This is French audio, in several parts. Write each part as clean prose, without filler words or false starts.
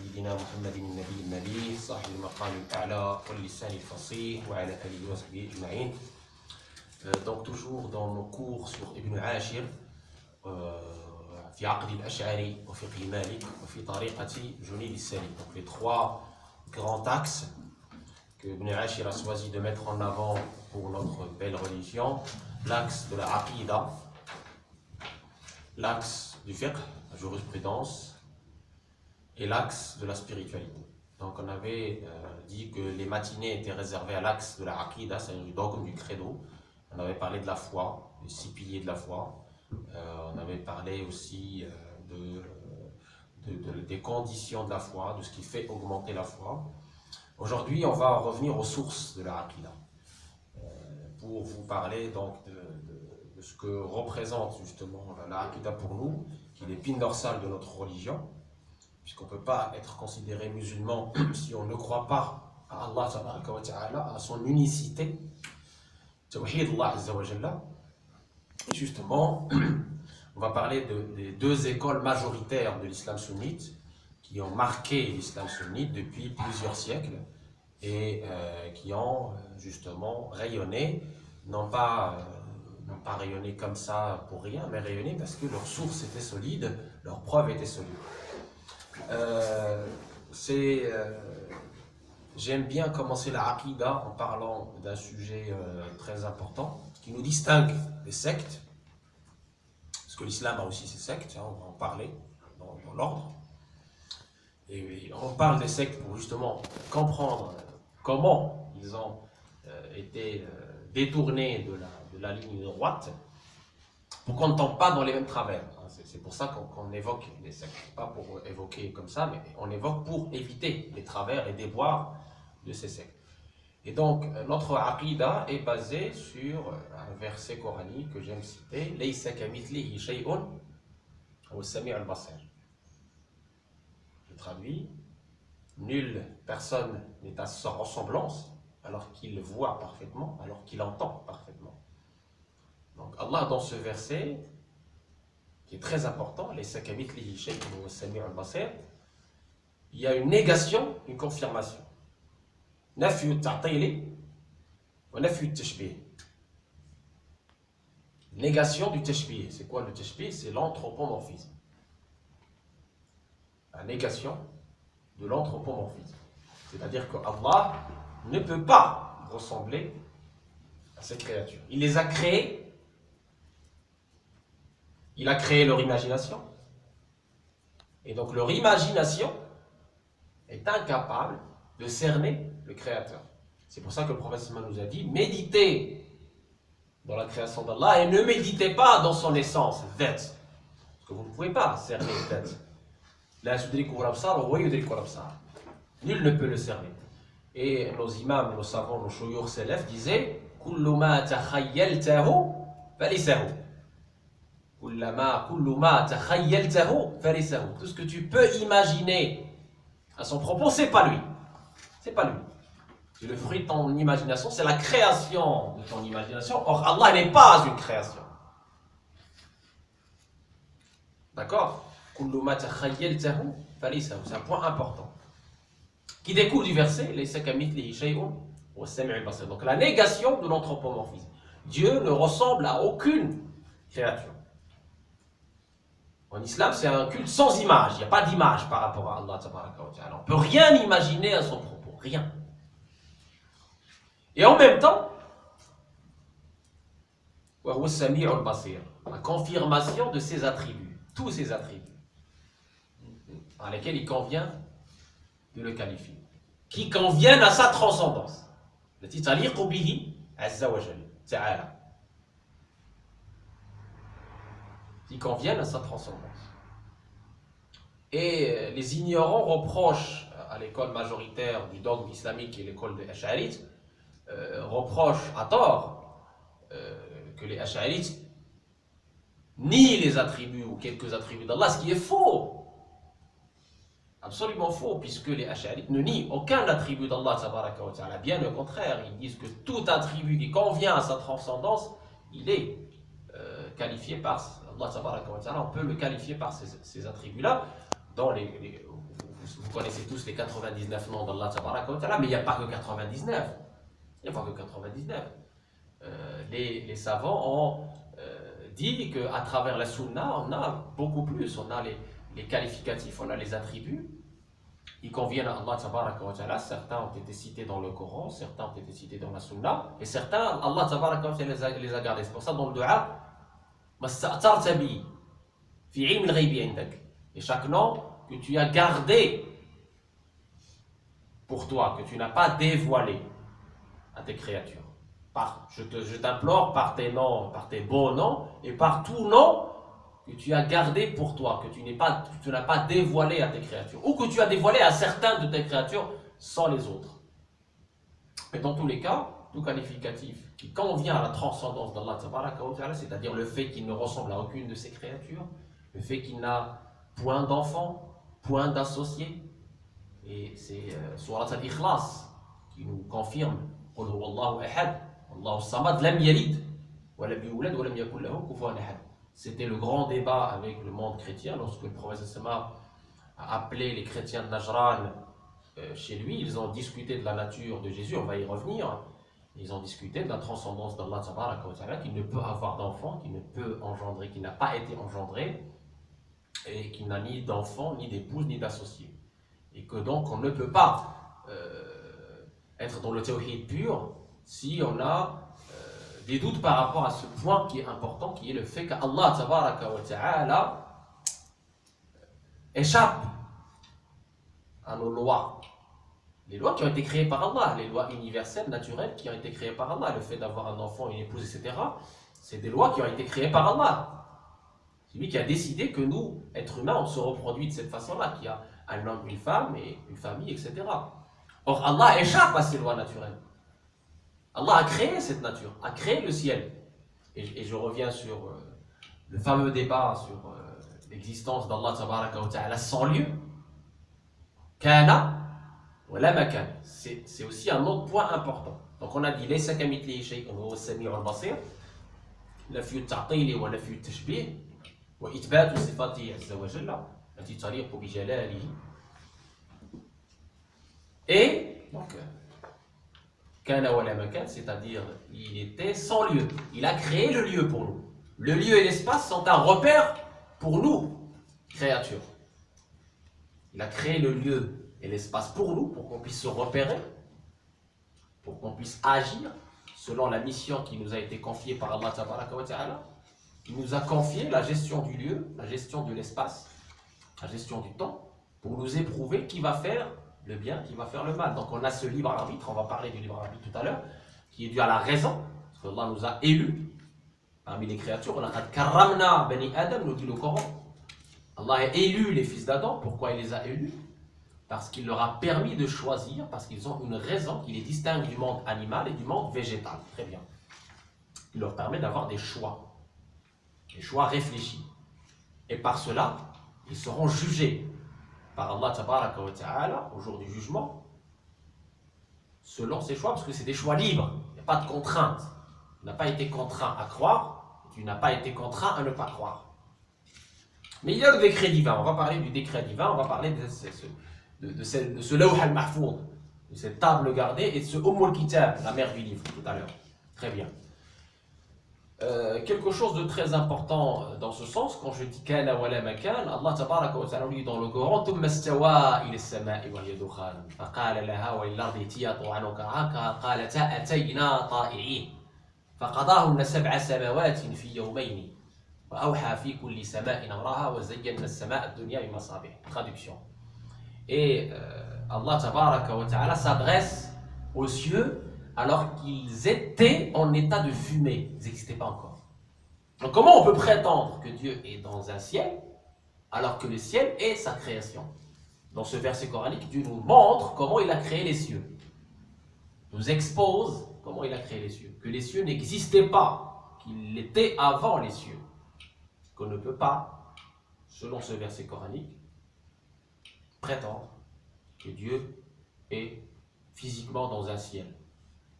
سيدنا محمد النبي النبي صاحب المقام الأعلى واللسان الفصيح وعلى آله وصحبه أجمعين. Donc toujours dans nos cours sur Ibn Ashir في عقد الأشعري وفقه مالك وفي طريقة جنيد السليم. Donc les trois grands axes que Ibn Ashir a choisi de mettre en avant pour notre belle religion: l'axe de la aqidah, l'axe du fiqh, la jurisprudence, et l'axe de la spiritualité. Donc on avait dit que les matinées étaient réservées à l'axe de la aqidah, c'est-à-dire du dogme, du credo. On avait parlé de la foi, des 6 piliers de la foi. On avait parlé aussi des conditions de la foi, de ce qui fait augmenter la foi. Aujourd'hui, on va revenir aux sources de la aqidah pour vous parler donc de ce que représente justement la aqidah pour nous, qui est l'épine dorsale de notre religion, puisqu'on ne peut pas être considéré musulman si on ne croit pas à Allah tabaraka wa ta'ala, à son unicité, tawhid Allah azza wa jalla. Et justement, on va parler des deux écoles majoritaires de l'islam sunnite qui ont marqué l'islam sunnite depuis plusieurs siècles et qui ont justement rayonné, non pas rayonné comme ça pour rien, mais rayonné parce que leurs sources étaient solides, leurs preuves étaient solides. J'aime bien commencer la aqidah en parlant d'un sujet très important qui nous distingue des sectes, parce que l'islam a aussi ses sectes, on va en parler dans l'ordre. Et on parle des sectes pour justement comprendre comment ils ont été détournés de la ligne droite, pour qu'on ne tombe pas dans les mêmes travers. C'est pour ça qu'on évoque les sectes, pas pour évoquer comme ça, mais on évoque pour éviter les travers et déboires de ces sectes. Et donc, notre aqidah est basée sur un verset coranique que j'aime citer: Laysa kamithlihi shay'un wa as-sami' al-basir. Je traduis: nulle personne n'est à sa ressemblance, alors qu'il voit parfaitement, alors qu'il entend parfaitement. Donc Allah, dans ce verset, qui est très important, Laysa kamithlihi shay'un wa as-sami' al-basir, il y a une négation, une confirmation. نفي التعطيل ونفي التشبيه. Négation du tashbih. C'est quoi le tashbih? C'est l'anthropomorphisme. La négation de l'anthropomorphisme. C'est-à-dire que Allah ne peut pas ressembler à ces créatures. Il les a créées. Il a créé leur imagination. Et donc leur imagination est incapable de cerner le Créateur. C'est pour ça que le prophète nous a dit: méditez dans la création d'Allah et ne méditez pas dans son essence, dhat. Parce que vous ne pouvez pas cerner dhat. La tudriku al-absar wa yudriku al-absar. Nul ne peut le cerner. Et nos imams, nos savants, nos shuyukh salaf disaient: kullu ma takhayyaltahu falisahu. Kullu ma takhayyaltahu falisahu. Tout ce que tu peux imaginer à son propos, c'est pas lui. C'est pas lui. C'est le fruit de ton imagination, c'est la création de ton imagination. Or, Allah n'est pas une création. D'accord? C'est un point important qui découle du verset. Donc, la négation de l'anthropomorphisme. Dieu ne ressemble à aucune créature. En islam, c'est un culte sans image. Il n'y a pas d'image par rapport à Allah. On ne peut rien imaginer à son propos. Rien. Et en même temps, la confirmation de ses attributs, tous ses attributs, par lesquels il convient de le qualifier, qui conviennent à sa transcendance, qui conviennent à sa transcendance. Et les ignorants reprochent à l'école majoritaire du dogme islamique, qui est l'école des Ash'arites, reprochent à tort que les Ash'arites nient les attributs ou quelques attributs d'Allah, ce qui est faux. Absolument faux, puisque les Ash'arites ne nient aucun attribut d'Allah, bien au contraire, ils disent que tout attribut qui convient à sa transcendance, il est qualifié par Allah, on peut le qualifier par ces attributs-là. Vous vous connaissez tous les 99 noms d'Allah Tabaraka wa Ta'ala, mais il n'y a pas que 99. Il n'y a pas que 99. Les savants ont dit qu'à travers la sunna, on a beaucoup plus. On a les qualificatifs, on a les attributs qui conviennent à Allah Tabaraka wa Ta'ala. Certains ont été cités dans le Coran, certains ont été cités dans la sunna, et certains, Allah Tabaraka wa Ta'ala les a gardés. C'est pour ça dans le dua, et chaque nom que tu as gardé pour toi, que tu n'as pas dévoilé à tes créatures. Je t'implore par tes noms, par tes beaux noms, et par tout nom que tu as gardé pour toi, que tu n'as pas dévoilé à tes créatures, ou que tu as dévoilé à certains de tes créatures sans les autres. Mais dans tous les cas, tout qualificatif qui convient à la transcendance d'Allah Tabaraka wa Ta'ala, c'est-à-dire le fait qu'il ne ressemble à aucune de ses créatures, le fait qu'il n'a point d'enfant, point d'associé, et c'est Surat al-Ikhlas qui nous confirme Qul huwa Allahu ahad, Allahu samad, lam yalid, wa lam yulad, wa lam yakul lahu kufuwan ahad. C'était le grand débat avec le monde chrétien lorsque le prophète Sama a appelé les chrétiens de Najran chez lui. Ils ont discuté de la nature de Jésus, on va y revenir. Ils ont discuté de la transcendance d'Allah Tabaraka wa Ta'ala, qu'il ne peut avoir d'enfant, qu'il ne peut engendrer, qu'il n'a pas été engendré, et qu'il n'a ni d'enfant, ni d'épouse, ni d'associé. Et que donc on ne peut pas être dans le tawhid pur si on a des doutes par rapport à ce point qui est important, qui est le fait qu'Allah Tabaraka wa Ta'ala échappe à nos lois. Les lois qui ont été créées par Allah, les lois universelles, naturelles, qui ont été créées par Allah, le fait d'avoir un enfant, une épouse, etc., c'est des lois qui ont été créées par Allah. C'est lui qui a décidé que nous, êtres humains, on se reproduit de cette façon-là, qu'il y a un homme, une femme, et une famille, etc. Or, Allah échappe à ces lois naturelles. Allah a créé cette nature, a créé le ciel. Et je reviens sur le fameux débat sur l'existence d'Allah Tabaraka wa Ta'ala sans lieu. Kana. C'est aussi un autre point important. Donc on a dit laysa kamithlihi shay'un huwa as-sami'u al-basir, nafyu at-ta'til wa nafyu at-tashbih wa ithbatu sifatihi azza wa jalla allati taliqu bi jalalihi. Et donc kana wa la makan, c'est-à-dire il était sans lieu. Il a créé le lieu pour nous. Le lieu et l'espace sont un repère pour nous, créatures. Il a créé le lieu et l'espace pour nous, pour qu'on puisse se repérer, pour qu'on puisse agir selon la mission qui nous a été confiée par Allah Tabaraka wa Ta'ala, qui nous a confié la gestion du lieu, la gestion de l'espace, la gestion du temps, pour nous éprouver qui va faire le bien, qui va faire le mal. Donc on a ce libre arbitre, on va parler du libre arbitre tout à l'heure, qui est dû à la raison, parce qu'Allah nous a élus parmi les créatures. On a karramna bani Adam, nous dit le Coran. Allah a élu les fils d'Adam. Pourquoi il les a élus? Parce qu'il leur a permis de choisir, parce qu'ils ont une raison qui les distingue du monde animal et du monde végétal. Très bien. Il leur permet d'avoir des choix réfléchis. Et par cela, ils seront jugés par Allah Tabaraka wa Ta'ala au jour du jugement, selon ces choix, parce que c'est des choix libres. Il n'y a pas de contrainte. Tu n'as pas été contraint à croire, tu n'as pas été contraint à ne pas croire. Mais il y a le décret divin. On va parler du décret divin, on va parler de ce lawh al-mahfouz, de cette table gardée, et de ce al-kitab, la mère du livre, tout à l'heure. Très bien. Quelque chose de très important dans ce sens, quand je dis kana wa la makan, Allah Tabaraka wa Ta'ala dit dans le Coran thumma istawa ila as-sama'i wa hiya dukhan faqala laha wa lil ardi itiya ta'an wa karaha qalata atayna ta'i'in faqadahunna sab'a samawatin fi yawmayn wa awha fi kulli sama'in amraha wa zayyana as-sama'a ad-dunya bi masabih. Traduction. Et Allah Tabaraka wa Ta'ala s'adresse aux cieux alors qu'ils étaient en état de fumée. Ils n'existaient pas encore. Donc comment on peut prétendre que Dieu est dans un ciel alors que le ciel est sa création? Dans ce verset coranique, Dieu nous montre comment il a créé les cieux. Il nous expose comment il a créé les cieux. Que les cieux n'existaient pas, qu'il était avant les cieux. Qu'on ne peut pas, selon ce verset coranique, prétendre que Dieu est physiquement dans un ciel.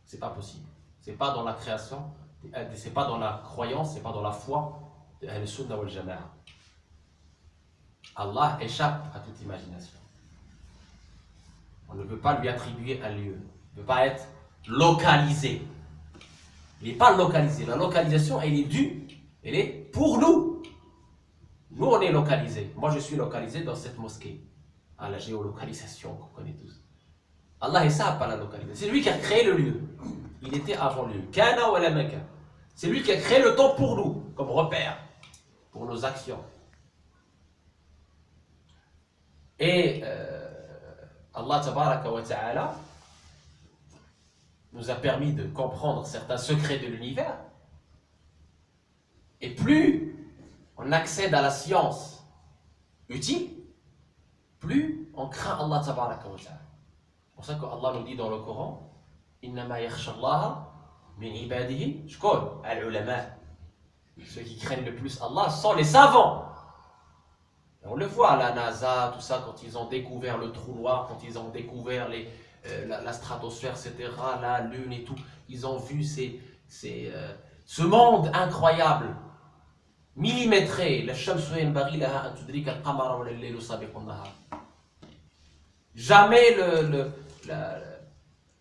C'est pas possible. C'est pas dans la création, c'est pas dans la croyance, c'est pas dans la foi de Ahl-Sunnah wal Jama'a. Allah échappe à toute imagination. On ne peut pas lui attribuer un lieu. Il ne peut pas être localisé. Il n'est pas localisé. La localisation, elle est due, elle est pour nous. Nous, on est localisés. Moi, je suis localisé dans cette mosquée. Ah, la géolocalisation qu'on connaît tous. Allah, il ne sait pas la localisation. C'est lui qui a créé le lieu. Il était avant le lieu. Kana wa la maka. C'est lui qui a créé le temps pour nous, comme repère, pour nos actions. Et Allah tabaraka wa ta'ala nous a permis de comprendre certains secrets de l'univers. Et plus on accède à la science utile, plus on craint Allah tabaraka wa ta'ala. C'est pour ça qu'Allah nous dit dans le Coran, Innama yakhshallaha min ibadihi, shkol, al-ulama. Ceux qui craignent le plus Allah sont les savants. Et on le voit à la NASA, tout ça, quand ils ont découvert le trou noir, quand ils ont découvert la stratosphère, etc., la lune et tout, ils ont vu ce monde incroyable, millimétré. Jamais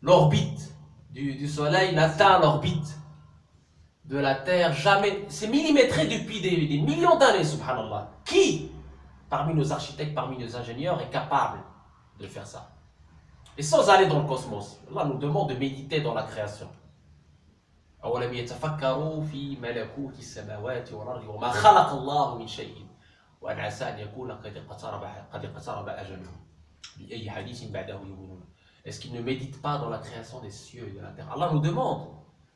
l'orbite du Soleil n'atteint l'orbite de la Terre, jamais. C'est millimétré depuis des millions d'années, subhanallah. Qui, parmi nos architectes, parmi nos ingénieurs, est capable de faire ça? Et sans aller dans le cosmos. Allah nous demande de méditer dans la création. أولم يتفكروا في ملكوت السماوات والأرض وما خلق الله من شيء وأن عسى أن يكون قد اقترب أجلهم بأي حديث بعده يؤمنون. Est-ce qu'ils ne méditent pas dans la création des cieux et de la terre? Allah nous demande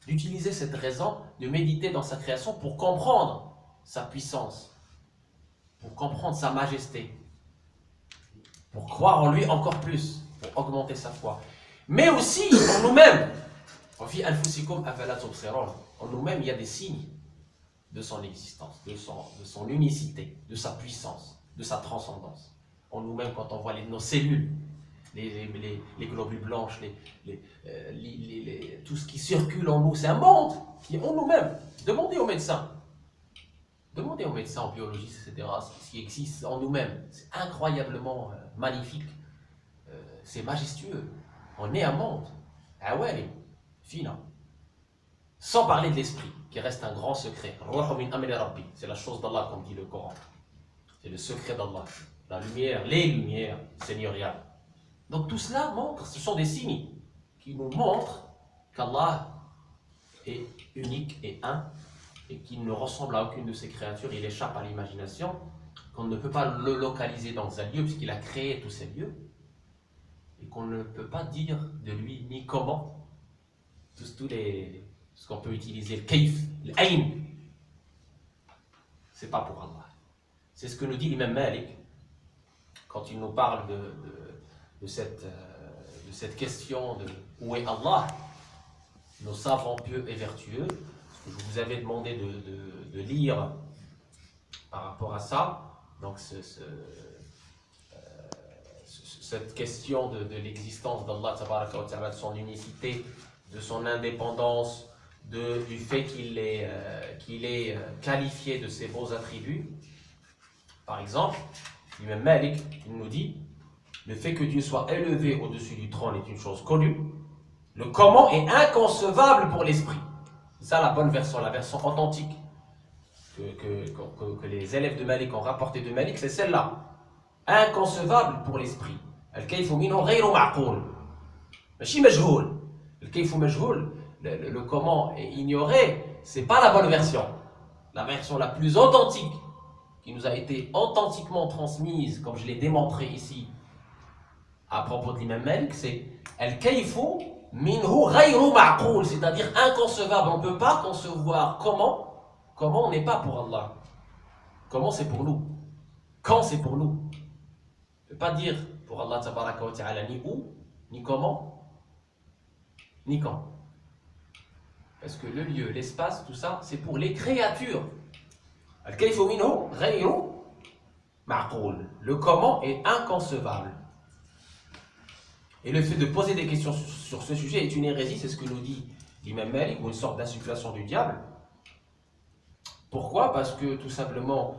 d'utiliser cette raison, de méditer dans sa création pour comprendre sa puissance, pour comprendre sa majesté, pour croire en lui encore plus, pour augmenter sa foi. Mais aussi en nous-mêmes. En nous-mêmes, il y a des signes de son existence, de son unicité, de sa puissance, de sa transcendance. En nous-mêmes, quand on voit nos cellules, les globules blanches, tout ce qui circule en nous, c'est un monde qui est en nous-mêmes. Demandez aux médecins. Demandez aux médecins, aux biologistes, etc., ce qui existe en nous-mêmes. C'est incroyablement magnifique. C'est majestueux. On est un monde. Ah ouais, fina. Sans parler de l'esprit, qui reste un grand secret. C'est la chose d'Allah, comme dit le Coran. C'est le secret d'Allah. La lumière, les lumières seigneuriales. Donc tout cela montre, ce sont des signes qui nous montrent qu'Allah est unique et un, et qu'il ne ressemble à aucune de ses créatures, il échappe à l'imagination, qu'on ne peut pas le localiser dans un lieu, puisqu'il a créé tous ces lieux, et qu'on ne peut pas dire de lui ni comment, ce qu'on peut utiliser, le kayf, l'ayn, c'est pas pour Allah. C'est ce que nous dit l'imam Malik quand il nous parle de cette question de où est Allah. Nos savants pieux et vertueux, je vous avais demandé de lire par rapport à ça, donc cette question de l'existence d'Allah, de son unicité, de son indépendance, du fait qu'il est qualifié de ses beaux attributs. Par exemple, l'imam Malik, il nous dit, le fait que Dieu soit élevé au-dessus du trône est une chose connue. Le comment est inconcevable pour l'esprit. C'est ça la bonne version, la version authentique que les élèves de Malik ont rapporté de Malik, c'est celle-là. Inconcevable pour l'esprit. Al-kayfu minhu ghayru ma'qul. Mashi majhoul. Al-kayfu majhoul, le comment est ignoré, c'est pas la bonne version. La version la plus authentique, qui nous a été authentiquement transmise, comme je l'ai démontré ici, à propos de l'imam Malik, c'est Al-kayfu minhu ghayru ma'qul, c'est-à-dire inconcevable. On ne peut pas concevoir comment on n'est pas pour Allah. Comment c'est pour nous. Quand c'est pour nous. On ne peut pas dire pour Allah tabaraka wa ta'ala ni où, ni comment, ni quand. Parce que le lieu, l'espace, tout ça, c'est pour les créatures. Al-kayfu minhu ghayru ma'qul. Le comment est inconcevable. Et le fait de poser des questions sur ce sujet est une hérésie, c'est ce que nous dit l'imam Malik, ou une sorte d'insufflation du diable. Pourquoi? Parce que tout simplement,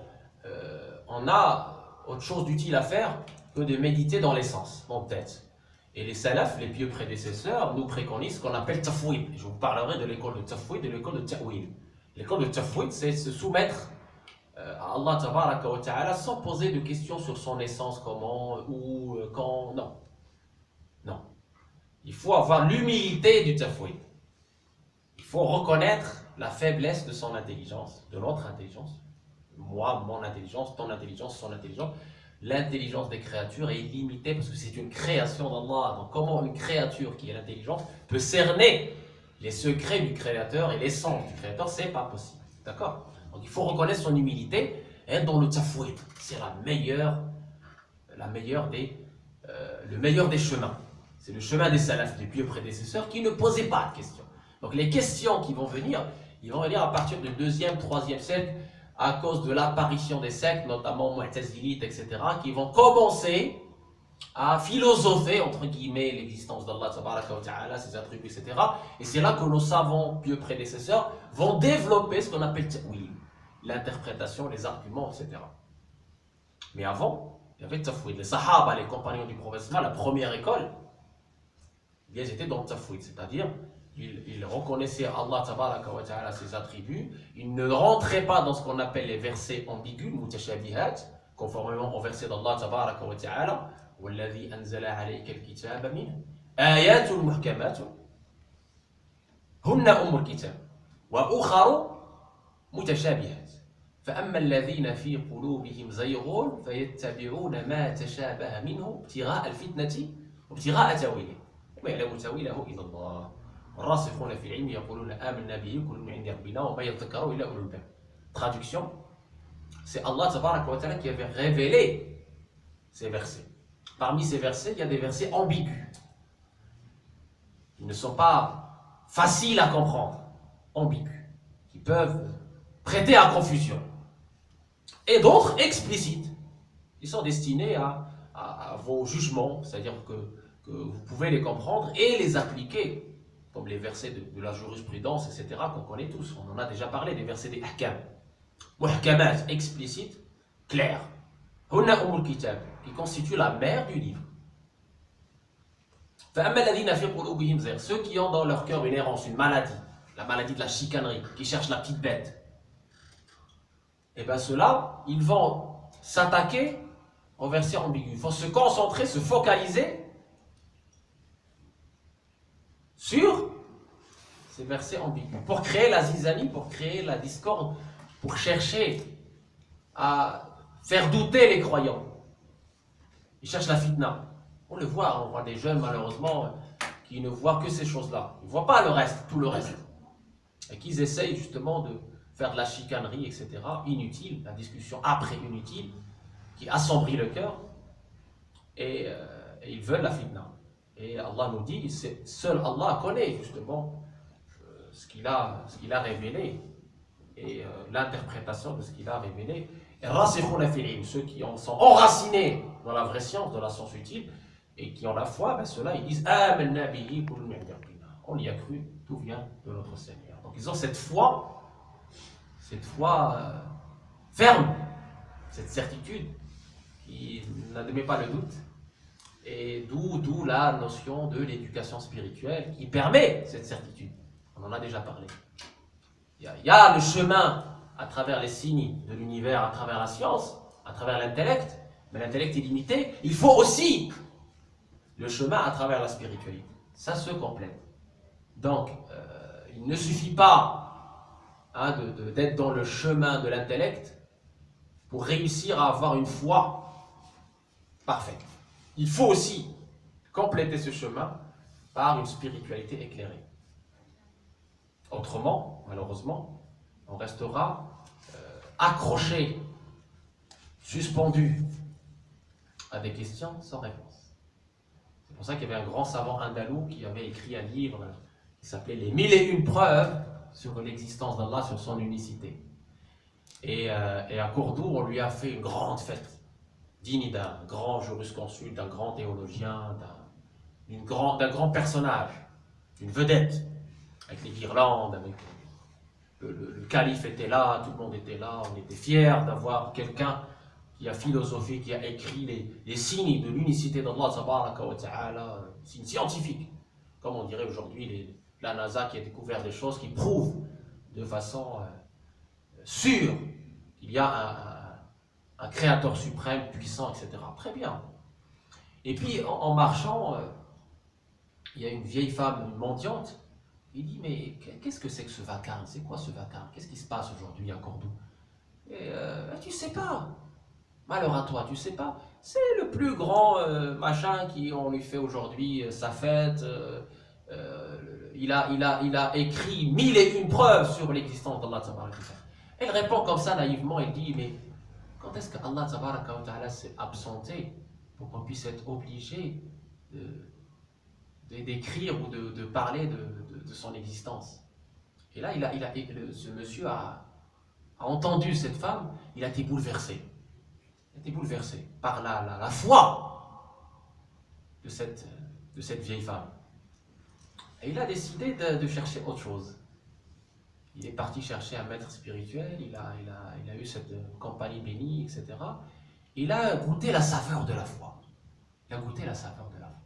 on a autre chose d'utile à faire que de méditer dans l'essence, dans la tête. Et les salafs, les pieux prédécesseurs, nous préconisent ce qu'on appelle tafwid. Je vous parlerai de l'école de tafwid et de l'école de ta'wil. L'école de tafwid, c'est se soumettre à Allah tabaraka wa ta'ala sans poser de questions sur son essence, comment, où, quand. Non. Non. Il faut avoir l'humilité du tafwid. Il faut reconnaître la faiblesse de son intelligence, de notre intelligence. Moi, mon intelligence, ton intelligence, son intelligence. L'intelligence des créatures est illimitée parce que c'est une création d'Allah. Donc comment une créature qui est l'intelligence peut cerner les secrets du créateur et l'essence du créateur? C'est pas possible. D'accord? Donc il faut reconnaître son humilité et être dans le tafwid. C'est le meilleur des chemins. C'est le chemin des salafs, des pieux prédécesseurs qui ne posaient pas de questions. Donc les questions qui vont venir, ils vont venir à partir du 2e, 3e siècle à cause de l'apparition des sectes, notamment Mu'tazilites, etc., qui vont commencer à philosopher, entre guillemets, l'existence d'Allah, ses attributs, etc. Et c'est là que nos savants pieux prédécesseurs vont développer ce qu'on appelle ta'wil, l'interprétation, les arguments, etc. Mais avant, il y avait le tafwid. Les sahaba, les compagnons du prophète, la première école, ils étaient dans le tafwid, c'est-à-dire ils reconnaissaient Allah tabaraka wa ta'ala ses attributs, ils ne rentraient pas dans ce qu'on appelle les versets ambigus, mutashabihat, conformément au verset d'Allah tabaraka wa ta'ala, وَالَّذِي أَنزَلَ عَلَيْكَ الْكِتَابَ مِنْهُ آيَاتٌ مُحْكَمَاتٌ هُنَّ أُمُّ الْكِتَابِ وَأُخَرُ مُتَشَابِهَاتٌ فَأَمَّا الَّذِينَ فِي قُلُوبِهِمْ زَيْغٌ فَيَتَّبِعُونَ مَا تَشَابَهَ مِنْهُ ابْتِغَاءَ الْفِتْنَةِ وابتغاء تأويله وما يعلم تأويله إلا الله الراسخون في العلم يقولون آمنا به كل من عند ربنا وما يذكر إلا أولو الألباب. Traduction, c'est Allah tabaraka wa ta'ala qui avait révélé ces versets. Parmi ces versets, il y a des versets ambigus. Ils ne sont pas faciles à comprendre, ambigus, qui peuvent prêter à confusion. Et d'autres explicites. Ils sont destinés à vos jugements, c'est-à-dire que vous pouvez les comprendre et les appliquer, comme les versets de la jurisprudence, etc., qu'on connaît tous. On en a déjà parlé, des versets des ahkam. Muhkamat, explicites, clairs. Hunna umul kitab, qui constitue la mère du livre. Ceux qui ont dans leur cœur une errance, une maladie, la maladie de la chicanerie, qui cherchent la petite bête, et bien ceux-là, ils vont s'attaquer aux versets ambigus. Il faut se concentrer, se focaliser sur ces versets ambigus, pour créer la zizanie, pour créer la discorde, pour chercher à faire douter les croyants. Ils cherchent la fitna. On le voit, on voit des jeunes malheureusement qui ne voient que ces choses-là. Ils ne voient pas le reste, tout le reste. Et qu'ils essayent justement de faire de la chicanerie, etc. Inutile, la discussion après inutile, qui assombrit le cœur. Et ils veulent la fitna. Et Allah nous dit, seul Allah connaît justement ce qu'il a révélé et l'interprétation de ce qu'il a révélé. Et rasikhuna fil ilm, ceux qui en sont enracinés dans la vraie science, de la science utile, et qui ont la foi, ben ceux-là ils disent Amanna bihi kullu min indi rabbina. On y a cru, tout vient de notre Seigneur. Donc ils ont cette foi ferme, cette certitude qui n'admet pas le doute. Et d'où la notion de l'éducation spirituelle qui permet cette certitude. On en a déjà parlé. Il y a le chemin à travers les signes de l'univers, à travers la science, à travers l'intellect, mais l'intellect est limité. Il faut aussi le chemin à travers la spiritualité. Ça se complète. Donc, il ne suffit pas d'être dans le chemin de l'intellect pour réussir à avoir une foi parfaite. Il faut aussi compléter ce chemin par une spiritualité éclairée. Autrement, malheureusement, on restera accroché, suspendu à des questions sans réponse. C'est pour ça qu'il y avait un grand savant andalou qui avait écrit un livre qui s'appelait Les 1001 preuves sur l'existence d'Allah, sur son unicité. Et à Cordoue, on lui a fait une grande fête, digne d'un grand jurisconsulte, d'un grand théologien, d'un grand personnage, d'une vedette, avec les guirlandes, avec le calife était là, tout le monde était là, on était fiers d'avoir quelqu'un qui a philosophé, qui a écrit les signes de l'unicité d'Allah tabaraka wa ta'ala, signes scientifiques, comme on dirait aujourd'hui la NASA qui a découvert des choses qui prouvent de façon sûre qu'il y a un créateur suprême, puissant, etc. Très bien. Et puis en marchant, il y a une vieille femme, une mendiante, il dit, mais qu'est-ce que c'est que ce vacarme? C'est quoi ce vacarme? Qu'est-ce qui se passe aujourd'hui à Cordoue? Et tu sais pas. Malheur à toi, tu sais pas. C'est le plus grand machin qui on lui fait aujourd'hui sa fête. Il a écrit 1001 preuves sur l'existence d'Allah Tabaraka wa Ta'ala. Elle répond comme ça naïvement, elle dit, mais quand est-ce qu'Allah Tabaraka wa Ta'ala s'est absenté pour qu'on puisse être obligé d'écrire ou de parler de son existence? Et là, ce monsieur a entendu cette femme, il a été bouleversé. Il a été bouleversé par la foi de cette vieille femme. Et il a décidé de chercher autre chose. Il est parti chercher un maître spirituel, il a eu cette compagnie bénie, etc. Il a goûté la saveur de la foi. Il a goûté la saveur de la foi.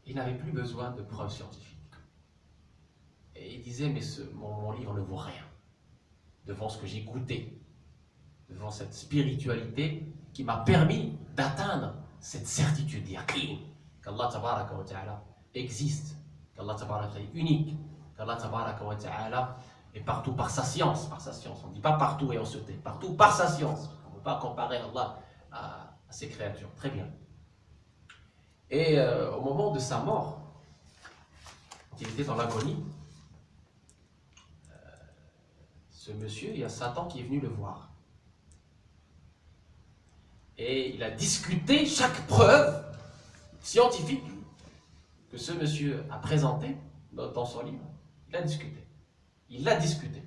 Il n'avait plus besoin de preuves scientifiques. Et il disait, mais mon livre ne vaut rien devant ce que j'ai goûté, devant cette spiritualité qui m'a permis d'atteindre cette certitude yaqin qu'Allah Tabaraka wa Ta'ala existe, qu'Allah Tabaraka est unique, qu'Allah Tabaraka wa Ta'ala est partout par sa science. On ne dit pas partout et on se tait, partout par sa science. On ne peut pas comparer Allah à ses créatures. Très bien. Et au moment de sa mort, quand il était dans l'agonie, ce monsieur, il y a Satan qui est venu le voir. Et il a discuté chaque preuve scientifique que ce monsieur a présentée dans son livre. Il a discuté. Il l'a discuté.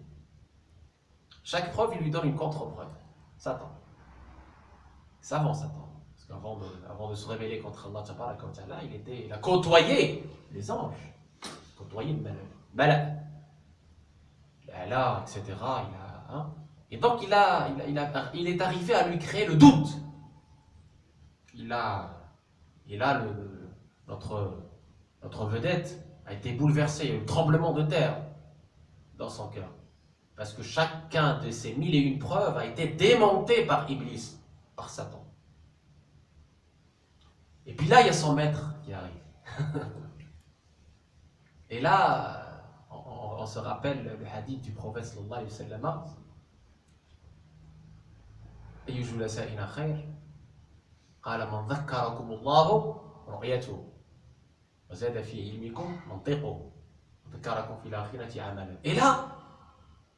Chaque preuve, il lui donne une contre-preuve. Satan. Savant Satan. Parce qu'avant de se révéler contre Allah, il a côtoyé les anges. Côtoyé le malade. Là, etc. Et donc il est arrivé à lui créer le doute. Notre vedette a été bouleversée. Il y a eu un tremblement de terre dans son cœur. Parce que chacun de ces 1001 preuves a été démonté par Iblis, par Satan. Et puis là, il y a son maître qui arrive. Et là, on se rappelle le hadith du prophète sallallahu alayhi wa sallam. أي جلسائنا خير قال من ذكركم الله رؤيته وزاد في علمكم منطقه وذكركم في الآخرة عملا. Et là,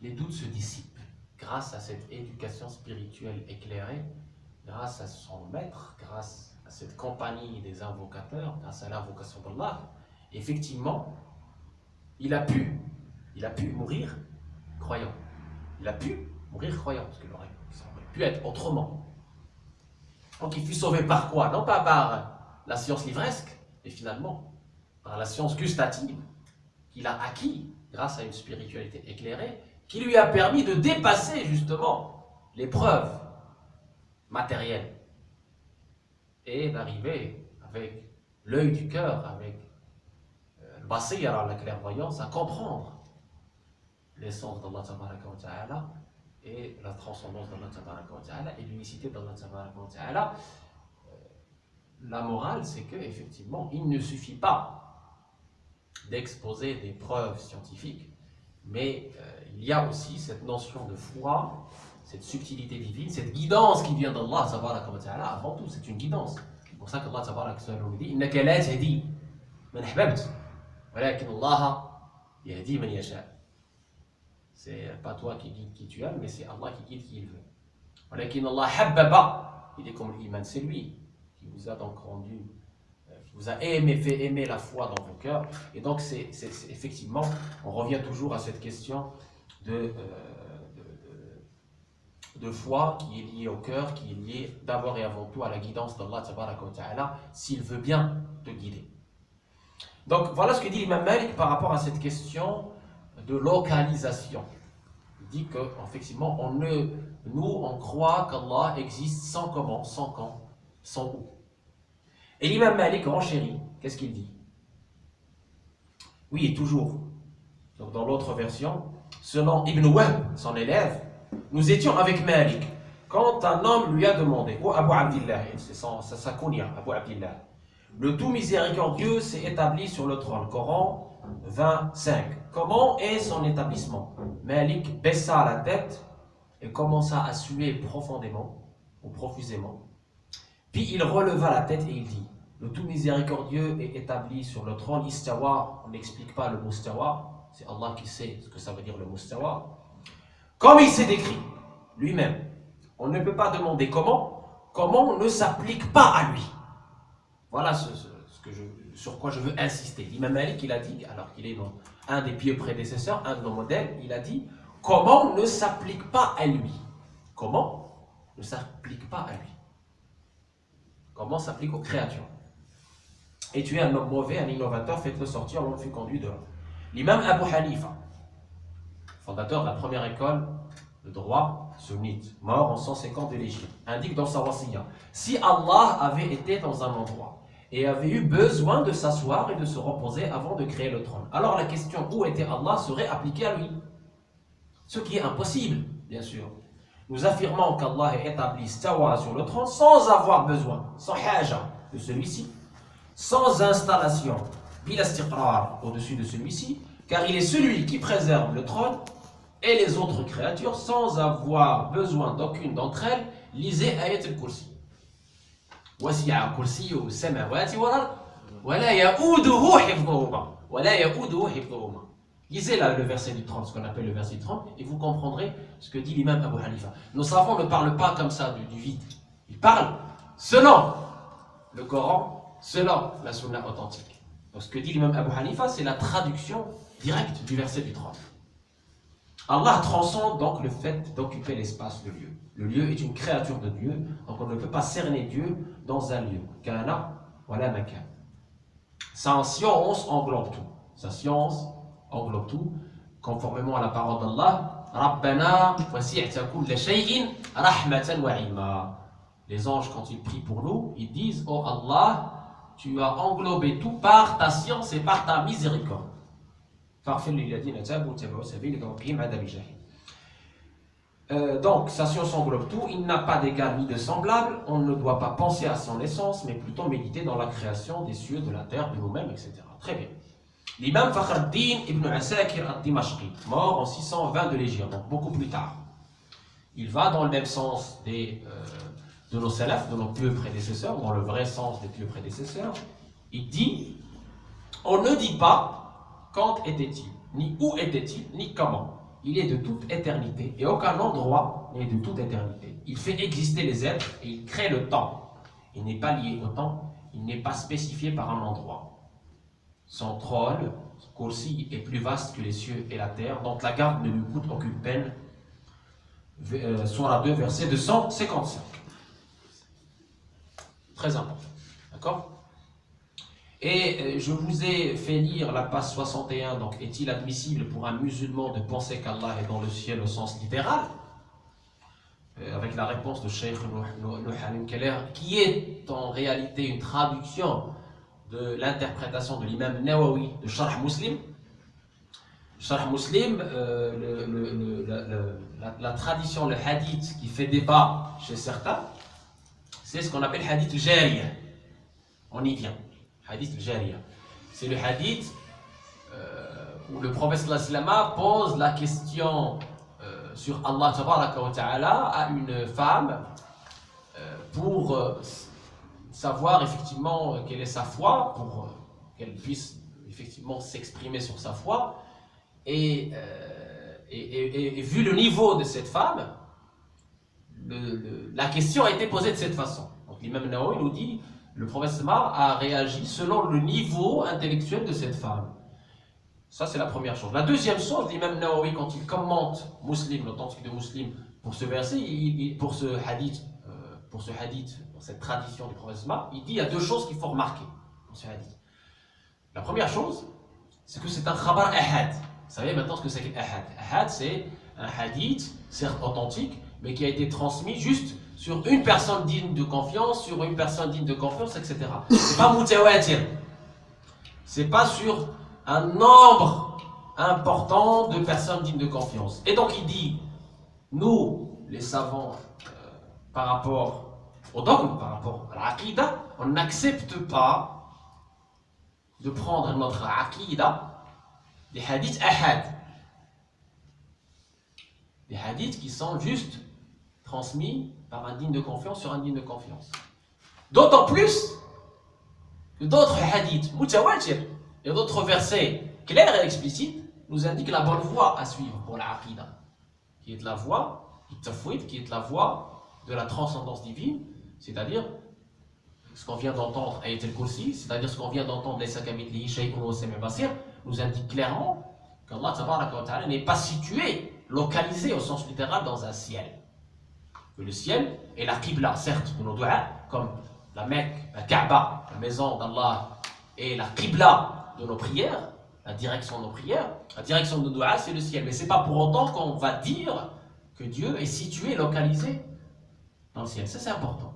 les doutes se dissipent grâce à cette éducation spirituelle éclairée, grâce à son maître, grâce à cette compagnie des invocateurs, grâce à l'invocation d'Allah. Effectivement, il a pu mourir croyant. Il a pu mourir croyant, parce qu'il aurait pu être autrement. Donc il fut sauvé par quoi? Non pas par la science livresque, mais finalement par la science gustative qu'il a acquis grâce à une spiritualité éclairée, qui lui a permis de dépasser justement l'épreuve matérielle et d'arriver avec l'œil du cœur, avec le basira, la clairvoyance, à comprendre l'essence d'Allah Tabaraka wa Ta'ala et la transcendance d'Allah Tabaraka wa Ta'ala et l'unicité d'Allah Tabaraka wa Ta'ala. La morale, c'est que effectivement, il ne suffit pas d'exposer des preuves scientifiques, mais il y a aussi cette notion de foi, cette subtilité divine, cette guidance qui vient d'Allah Tabaraka wa Ta'ala. Avant tout, c'est une guidance. C'est pour ça qu'Allah Tabaraka wa Ta'ala nous dit innaka la tahdi man ahbabt walakin Allah yahdi man yasha. C'est pas toi qui guide qui tu aimes, mais c'est Allah qui guide qui il veut. Walakin Allah habbaba, il est comme l'iman, c'est lui qui vous a donc rendu, qui vous a fait aimer la foi dans vos cœurs. Et donc c'est effectivement, on revient toujours à cette question de foi qui est liée au cœur, qui est liée d'abord et avant tout à la guidance d'Allah Tabaraka wa Ta'ala, s'il veut bien te guider. Donc voilà ce que dit l'imam Malik par rapport à cette question de localisation. Il dit qu'effectivement, nous, on croit qu'Allah existe sans comment, sans quand, sans où. Et l'imam Malik renchérit. Qu'est-ce qu'il dit? Oui, et toujours. Donc dans l'autre version, selon Ibn Wahb, son élève, nous étions avec Malik. Quand un homme lui a demandé, ou Abu Abdillah, c'est sa kunya, Abu Abdillah, le tout miséricordieux s'est établi sur le trône. Coran 25. Comment est son établissement? Malik baissa la tête et commença à suer profondément ou profusément. Puis il releva la tête et il dit, le tout miséricordieux est établi sur le trône. Istawa, on n'explique pas le mot istawa, c'est Allah qui sait ce que ça veut dire le mot istawa. Comme il s'est décrit lui-même. On ne peut pas demander comment ne s'applique pas à lui. Voilà sur quoi je veux insister. L'imam Malik, il a dit, alors qu'il est un des pieux prédécesseurs, un de nos modèles, il a dit, comment ne s'applique pas à lui. Comment ne s'applique pas à lui. Comment s'applique aux créatures. Et tu es un homme mauvais, un innovateur, faites-le sortir, l'on le fait conduire dehors. L'imam Abu Hanifa, fondateur de la première école de droit sunnite, mort en 150 de l'Égypte, indique dans sa wasiya, si Allah avait été dans un endroit et avait eu besoin de s'asseoir et de se reposer avant de créer le trône, alors la question où était Allah serait appliquée à lui. Ce qui est impossible, bien sûr. Nous affirmons qu'Allah est établi stawa sur le trône sans avoir besoin, sans haja de celui-ci, sans installation, bil istiqrar au-dessus de celui-ci, car il est celui qui préserve le trône et les autres créatures sans avoir besoin d'aucune d'entre elles. Lisez Ayat al-Kursi. Wasi'a kursiyyu as-samawati wal ard wa la ya'uduhu hifdhuhuma wa la ya'uduhu hifdhuhuma. Lisez là le verset du 30, ce qu'on appelle le verset du 30, et vous comprendrez ce que dit l'imam Abu Hanifa. Nos savants ne parlent pas comme ça du vide. Ils parlent selon le Coran, selon la sunna authentique. Donc ce que dit l'imam Abu Hanifa, c'est la traduction directe du verset du 30. Allah transcende donc le fait d'occuper l'espace, le lieu. Le lieu est une créature de Dieu, donc on ne peut pas cerner Dieu dans un lieu. Kana wala makan. Sa science englobe tout. Sa science englobe tout, conformément à la parole d'Allah. Rabbana wasi'ta kulla shay'in rahmatan wa ilma. Les anges, quand ils prient pour nous, ils disent, oh Allah, tu as englobé tout par ta science et par ta miséricorde. Donc, sa science englobe tout, il n'a pas d'égal ni de semblable, on ne doit pas penser à son essence, mais plutôt méditer dans la création des cieux, de la terre, de nous-mêmes, etc. Très bien. L'imam Fakhruddin ibn Asakir al-Dimashqi, mort en 620 de l'Égypte, donc beaucoup plus tard. Il va dans le même sens de nos salafs, de nos pieux prédécesseurs, dans le vrai sens des pieux prédécesseurs. Il dit, on ne dit pas quand était-il, ni où était-il, ni comment. Il est de toute éternité, et aucun endroit n'est de toute éternité. Il fait exister les êtres, et il crée le temps. Il n'est pas lié au temps, il n'est pas spécifié par un endroit. Son trône, Kursi, est plus vaste que les cieux et la terre, donc la garde ne lui coûte aucune peine. Sourate 2, verset 255. Très important. D'accord? Et je vous ai fait lire la page 61, donc est-il admissible pour un musulman de penser qu'Allah est dans le ciel au sens littéral? Avec la réponse de Cheikh Nuhalim Keller, qui est en réalité une traduction de l'interprétation de l'imam Nawawi de Sharh Muslim. Sharh Muslim, la tradition, le hadith qui fait débat chez certains, c'est ce qu'on appelle hadith al-Jariya. On y vient. Hadith al-Jariya. C'est le hadith où le prophète sallallahu alayhi wa sallam pose la question sur Allah tabaraka wa ta'ala à une femme pour savoir effectivement quelle est sa foi, pour qu'elle puisse effectivement s'exprimer sur sa foi. Et vu le niveau de cette femme, la question a été posée de cette façon. Donc l'imam Nawawi nous dit, le prophète sallallahu a réagi selon le niveau intellectuel de cette femme. Ça c'est la première chose. La deuxième chose, l'imam Nawawi, quand il commente Muslim, l'authentique de Muslim, pour ce verset, pour ce hadith, pour cette tradition du prophète sallallahu, il dit il y a deux choses qu'il faut remarquer dans ce hadith. La première chose, c'est que c'est un khabar ahad. Vous savez maintenant ce que c'est qu'un ahad. Ahad, c'est un hadith, certes authentique, mais qui a été transmis juste sur une personne digne de confiance, sur une personne digne de confiance, etc. C'est pas mutawatir. C'est pas sur un nombre important de personnes dignes de confiance. Et donc il dit, nous, les savants, par rapport au dogme, par rapport à l'aqida, on n'accepte pas de prendre notre aqida des hadiths ahad. Des hadiths qui sont juste transmis par un digne de confiance sur un digne de confiance. D'autant plus que d'autres hadiths mutawatir et d'autres versets clairs et explicites nous indiquent la bonne voie à suivre pour la aqida, qui est la voie du tafwid, qui est la voie de la transcendance divine, c'est-à-dire ce qu'on vient d'entendre Ayat al-Kursi, c'est-à-dire ce qu'on vient d'entendre Laysa kamithlihi shay'un wa huwa basir, nous indique clairement qu'Allah tabaraka wa ta'ala n'est pas situé, localisé au sens littéral dans un ciel. Que le ciel est la qibla, certes, de nos doigts, comme la Mecque, la Kaaba, la maison d'Allah, et la qibla de nos prières, la direction de nos prières, la direction de nos doigts, c'est le ciel. Mais ce n'est pas pour autant qu'on va dire que Dieu est situé, localisé dans le ciel. Ça, c'est important.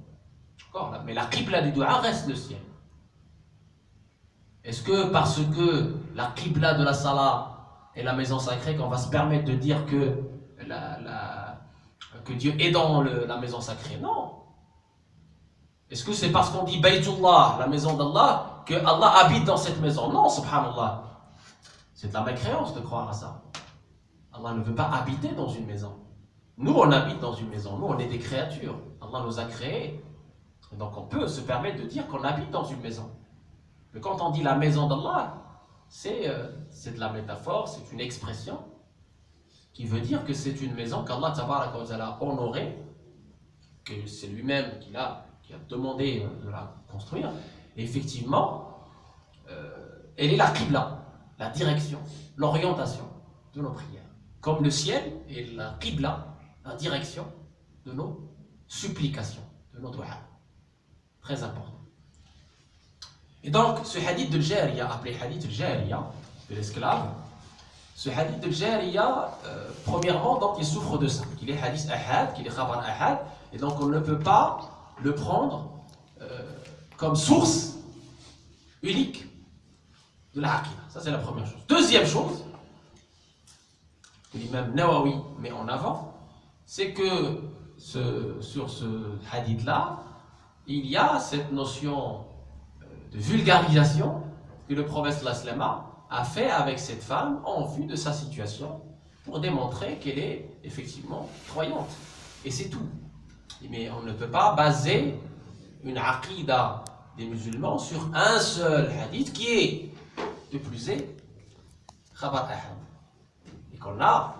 Mais la qibla du doigt reste le ciel. Est-ce que parce que la qibla de la salat est la maison sacrée qu'on va se permettre de dire que, que Dieu est dans la maison sacrée? Non. Est-ce que c'est parce qu'on dit Baytullah, la maison d'Allah, que Allah habite dans cette maison? Non, subhanallah. C'est de la mécréance de croire à ça. Allah ne veut pas habiter dans une maison. Nous, on habite dans une maison. Nous, on est des créatures. Allah nous a créés. Et donc, on peut se permettre de dire qu'on habite dans une maison. Mais quand on dit la maison d'Allah, c'est de la métaphore, c'est une expression qui veut dire que c'est une maison qu'Allah tabaraka wa ta'ala a honorée, que c'est lui-même qui a demandé de la construire. Et effectivement, elle est la qibla, la direction, l'orientation de nos prières. Comme le ciel est la qibla, la direction de nos supplications, de nos doigts. Très important. Et donc, ce hadith de Jariya, appelé hadith de Jariya, de l'esclave, ce hadith de Jariya, premièrement, donc, il souffre de ça, qu'il est hadith ahad, qu'il est khabar ahad, et donc on ne peut pas le prendre comme source unique de la aqida. Ça, c'est la première chose. Deuxième chose, que l'imam Nawawi met en avant, c'est que sur ce hadith-là, il y a cette notion de vulgarisation que le prophète sallallahu a fait avec cette femme en vue de sa situation pour démontrer qu'elle est effectivement croyante. Et c'est tout. Mais on ne peut pas baser une aqida des musulmans sur un seul hadith qui est, de plus est, khabar ahad. Et qu'on a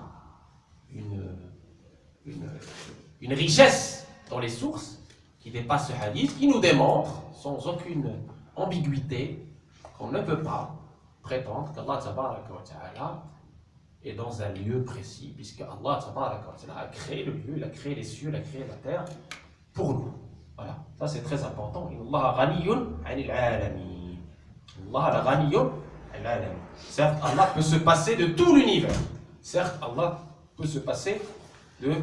une richesse dans les sources qui dépasse ce hadith, qui nous démontre, sans aucune ambiguïté, qu'on ne peut pas prétendre qu'Allah tabaraka wa ta'ala est dans un lieu précis, puisque Allah tabaraka wa ta'ala a créé le lieu, il a créé les cieux, il a créé la terre pour nous. Voilà, ça c'est très important. Allah ghaniyun 'anil 'alamin. Allah ghaniyun 'anil 'alamin. Certes, Allah peut se passer de tout l'univers. Certes, Allah peut se passer de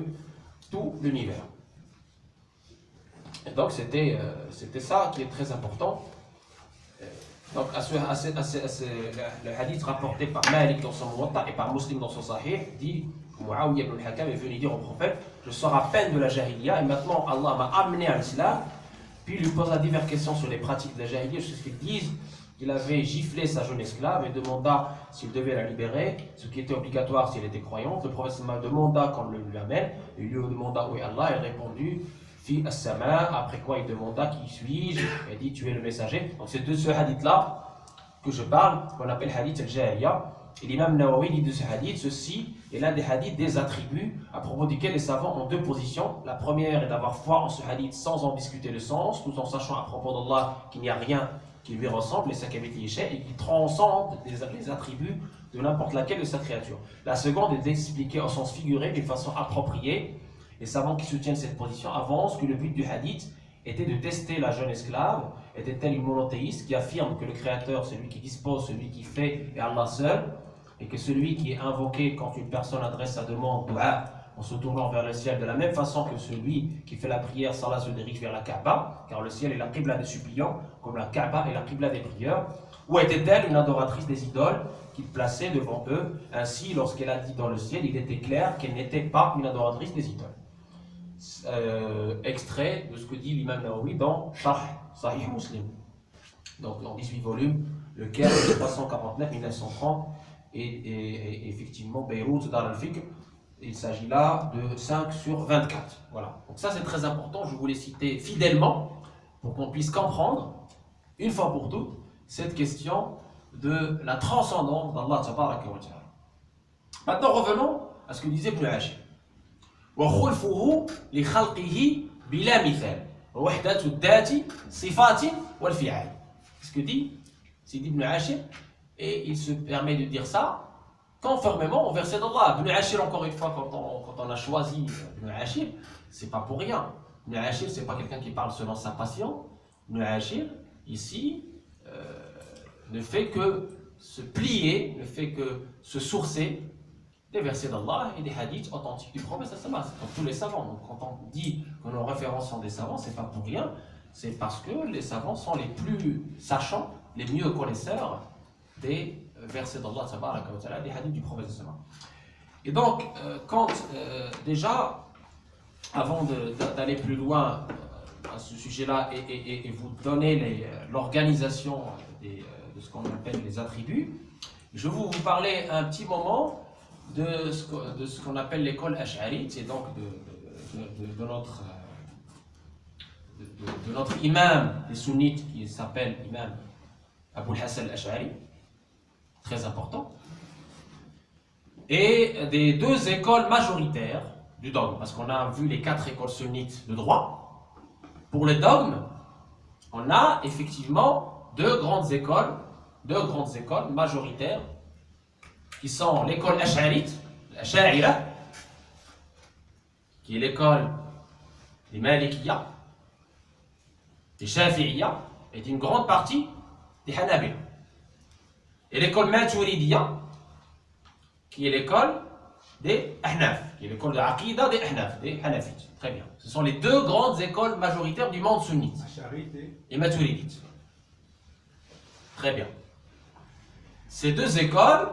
tout l'univers. Et donc c'était ça qui est très important. Donc le hadith rapporté par Malik dans son Muwatta et par Muslim dans son Sahih dit Muawiyah ibn al-Hakam est venu dire au prophète: je sors à peine de la jahiliya et maintenant Allah m'a amené à l'islam. Puis il lui posa diverses questions sur les pratiques de la jahiliya, jusqu'à ce qu'ils disent qu'il avait giflé sa jeune esclave et demanda s'il devait la libérer, ce qui était obligatoire si elle était croyante. Le prophète demanda qu'on le lui amène, et il lui demanda où est Allah, elle répondit Fi as-sama, après quoi il demanda qui suis-je, il dit tu es le messager. Donc c'est de ce hadith là que je parle, qu'on appelle hadith al-Jariya. Et l'imam Nawawi dit de ce hadith, ceci est l'un des hadiths des attributs à propos desquels les savants ont deux positions. La première est d'avoir foi en ce hadith sans en discuter le sens, tout en sachant à propos d'Allah qu'il n'y a rien qui lui ressemble, les sakabit et qui transcende les attributs de n'importe laquelle de sa créature. La seconde est d'expliquer en sens figuré d'une façon appropriée. Les savants qui soutiennent cette position avancent que le but du hadith était de tester la jeune esclave. Était-elle une monothéiste qui affirme que le créateur, celui qui dispose, celui qui fait, est Allah seul, et que celui qui est invoqué quand une personne adresse sa demande, dua, en se tournant vers le ciel, de la même façon que celui qui fait la prière, Salah se dirige vers la Kaaba, car le ciel est la qibla des suppliants, comme la Kaaba est la qibla des prieurs. Ou était-elle une adoratrice des idoles qu'il plaçait devant eux? Ainsi, lorsqu'elle a dit dans le ciel, il était clair qu'elle n'était pas une adoratrice des idoles. Extrait de ce que dit l'imam Nawawi dans Sharh Sahih Muslim. Donc en 18 volumes, le Caire de 349-1930 et effectivement Beyrouth Dar al-Fikr. Il s'agit là de 5 sur 24. Voilà. Donc ça c'est très important, je voulais citer fidèlement pour qu'on puisse comprendre une fois pour toutes cette question de la transcendance d'Allah Tabaraka wa Ta'ala. Maintenant revenons à ce que disait Ibn Ashir. وخلفه لخلقه بلا مثال وحدة الذات صفات والفعال. Ce que dit Ibn Ashir, et il se permet de dire ça conformément au verset d'Allah. Ibn Ashir, encore une fois, quand on a choisi Ibn Ashir, c'est pas pour rien. Ibn Ashir, c'est pas quelqu'un qui parle selon sa passion. Ibn Ashir, ici, ne fait que se plier, ne fait que se sourcer des versets d'Allah et des hadiths authentiques du prophète. Ça comme tous les savants. Donc, quand on dit que nos références sont des savants, c'est pas pour rien. C'est parce que les savants sont les plus sachants, les mieux connaisseurs des versets d'Allah, des hadiths du prophète. Et donc, déjà, avant d'aller plus loin à ce sujet-là et vous donner l'organisation de ce qu'on appelle les attributs, je vais vous parler un petit moment de ce qu'on appelle l'école ash'arite, et donc de notre imam des sunnites qui s'appelle imam Abul Hasan al-Ash'ari, très important, et des deux écoles majoritaires du dogme, parce qu'on a vu les 4 écoles sunnites de droit. Pour le dogme, on a effectivement deux grandes écoles majoritaires, qui sont l'école ash'arite, l'ash'aira, qui est l'école des Malikiyya, des Shafi'iyya, est une grande partie des Hanabila. Et l'école Maturidiyya, qui est l'école des Ahnaf, qui est l'école de l'Aqida des Ahnaf, des Hanafites. Très bien. Ce sont les deux grandes écoles majoritaires du monde sunnite. Et Maturidite. Très bien. Ces deux écoles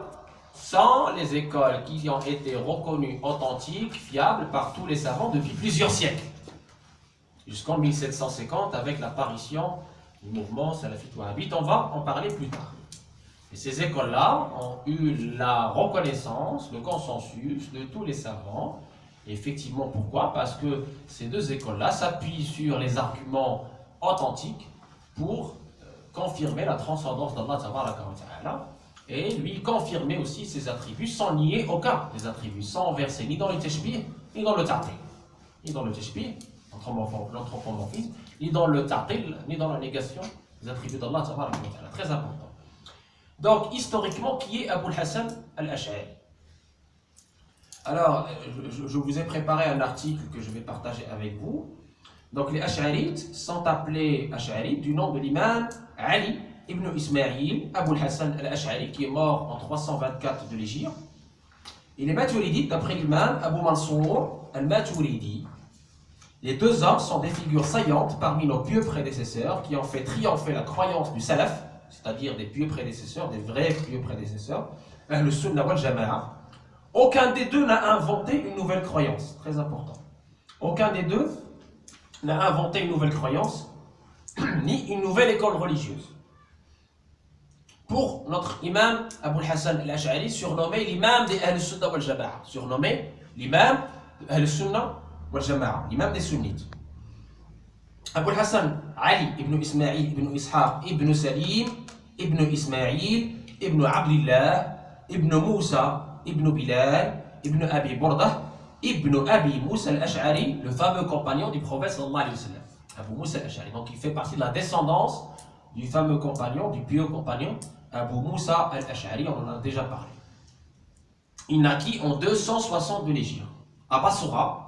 sont les écoles qui ont été reconnues authentiques, fiables par tous les savants depuis plusieurs siècles. Jusqu'en 1750 avec l'apparition du mouvement salafite wahhabite. On va en parler plus tard. Et ces écoles-là ont eu la reconnaissance, le consensus de tous les savants. Et effectivement, pourquoi? Parce que ces deux écoles-là s'appuient sur les arguments authentiques pour confirmer la transcendance d'Allah Ta'ala et lui confirmer aussi ses attributs sans nier aucun des attributs, sans verser ni dans le tashbih, ni dans le ta'til. Ni dans le tashbih, l'anthropomorphisme, ni dans le ta'til, ni dans la négation des attributs d'Allah Ta'ala. Très important. Donc, historiquement, qui est Abul Hasan al-Ash'ari? Alors, je vous ai préparé un article que je vais partager avec vous. Donc, les Ash'arites sont appelés Ash'arites du nom de l'imam Ali ibn Ismaïl Abul Hasan al-Ash'ari, qui est mort en 324 de l'Hégire. Il est Maturidite d'après l'imam Abu Mansour al-Maturidi. Les deux hommes sont des figures saillantes parmi nos pieux prédécesseurs qui ont fait triompher la croyance du salaf, c'est-à-dire des pieux prédécesseurs, des vrais pieux prédécesseurs, le Sunnah wal Jama'a. Aucun des deux n'a inventé une nouvelle croyance, très important. Aucun des deux n'a inventé une nouvelle croyance, ni une nouvelle école religieuse. Pour notre imam Abul Hasan al-Ash'ari, surnommé l'imam des Ahl-Sunnah wal Jama'a, surnommé l'imam des Ahl-Sunnah wal Jama'a, l'imam des sunnites. Abul Hasan Ali ibn Ismaïl ibn Ishaq ibn Salim ibn Ismaïl ibn Abdillah ibn Moussa ibn Bilal ibn Abi Burdah ibn Abi Moussa al-Ash'ari, le fameux compagnon du prophète sallallahu alayhi wa sallam. Abu Moussa al-Ash'ari, donc il fait partie de la descendance du fameux compagnon, du pieux compagnon Abu Moussa al-Ash'ari, on en a déjà parlé. Il naquit en 260 de l'Hégire, à Basra,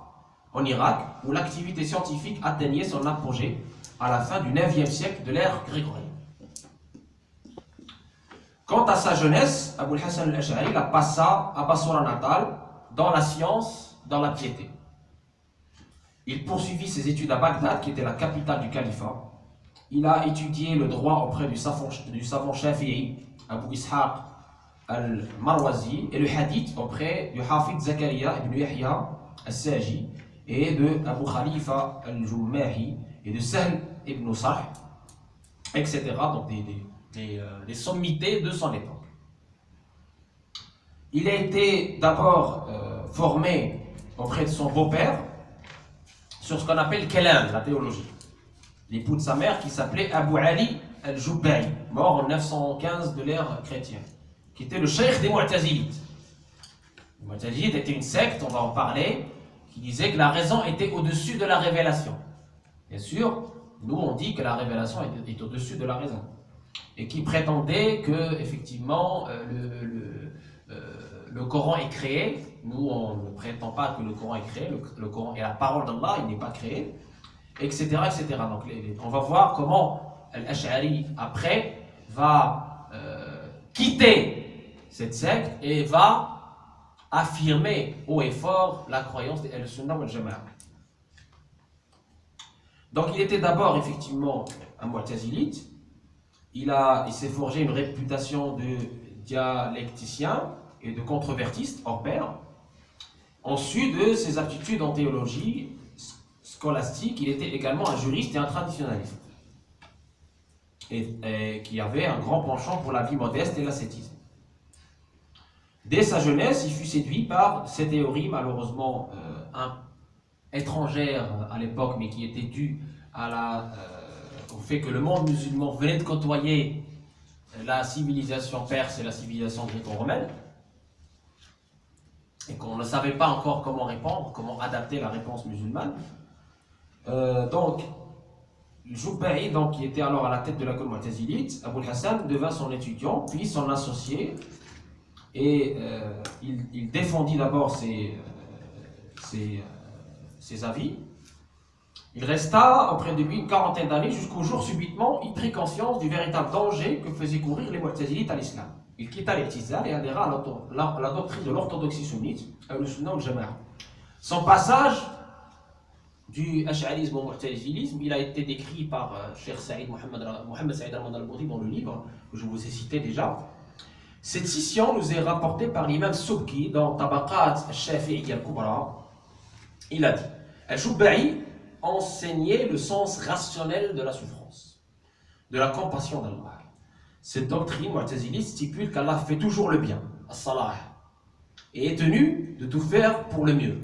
en Irak, où l'activité scientifique atteignait son apogée à la fin du 9e siècle de l'ère grégorienne. Quant à sa jeunesse, Abul Hassan al-Ash'ari la passa à Basra natale, dans la science, dans la piété. Il poursuivit ses études à Bagdad, qui était la capitale du califat. Il a étudié le droit auprès du savant Shafi'i, Abu Ishaq al-Marwazi, et le hadith auprès du Hafid Zakaria ibn Yahya al-Saji, et de Abu Khalifa al-Jummahi, et de Sahl ibn Sarh, etc. Donc des sommités de son époque. Il a été d'abord formé auprès de son beau-père sur ce qu'on appelle Kalam, la théologie. L'époux de sa mère qui s'appelait Abu Ali al-Jubba'i, mort en 915 de l'ère chrétienne, qui était le cheikh des Mu'tazilites. Les Mu'tazilites étaient une secte, on va en parler, qui disait que la raison était au-dessus de la révélation. Bien sûr, nous on dit que la révélation est au-dessus de la raison. Et qui prétendait que, effectivement, le Coran est créé. Nous, on ne prétend pas que le Coran est créé. Le Coran est la parole d'Allah, il n'est pas créé, etc. etc. Donc, on va voir comment Al-Ash'ari, après, va quitter cette secte et va affirmer haut et fort la croyance des Al-Sunnah wal Jama'a. Donc, il était d'abord, effectivement, un Mu'tazilite. Il s'est forgé une réputation de dialecticien et de controvertiste hors pair. Ensuite de ses aptitudes en théologie scolastique, il était également un juriste et un traditionnaliste. Et qui avait un grand penchant pour la vie modeste et l'ascétisme. Dès sa jeunesse, il fut séduit par ces théories, malheureusement étrangères à l'époque, mais qui étaient dues à au fait que le monde musulman venait de côtoyer la civilisation perse et la civilisation gréco-romaine, et qu'on ne savait pas encore comment répondre, comment adapter la réponse musulmane. Donc, Jubba'i, qui était alors à la tête de la cour mu'tazilite, Abul Hassan devint son étudiant, puis son associé, et il défendit d'abord ses avis. Il resta auprès de lui une quarantaine d'années jusqu'au jour subitement il prit conscience du véritable danger que faisaient courir les mu'tazilites à l'islam. Il quitta l'I'tizal et adhéra à la doctrine de l'orthodoxie sunnite, al-Sunnah wal-Jama'a. Son passage du ash'arisme au mu'tazilisme, il a été décrit par Cheikh Saïd Mohamed Saïd al-Boudi dans le livre que je vous ai cité déjà. Cette scission nous est rapportée par l'imam Subki dans Tabaqat al-Shafi'i al-Kubra. Il a dit Al-Jubba'i enseigner le sens rationnel de la souffrance, de la compassion d'Allah. Cette doctrine mu'taziliste stipule qu'Allah fait toujours le bien, as-salah, et est tenu de tout faire pour le mieux.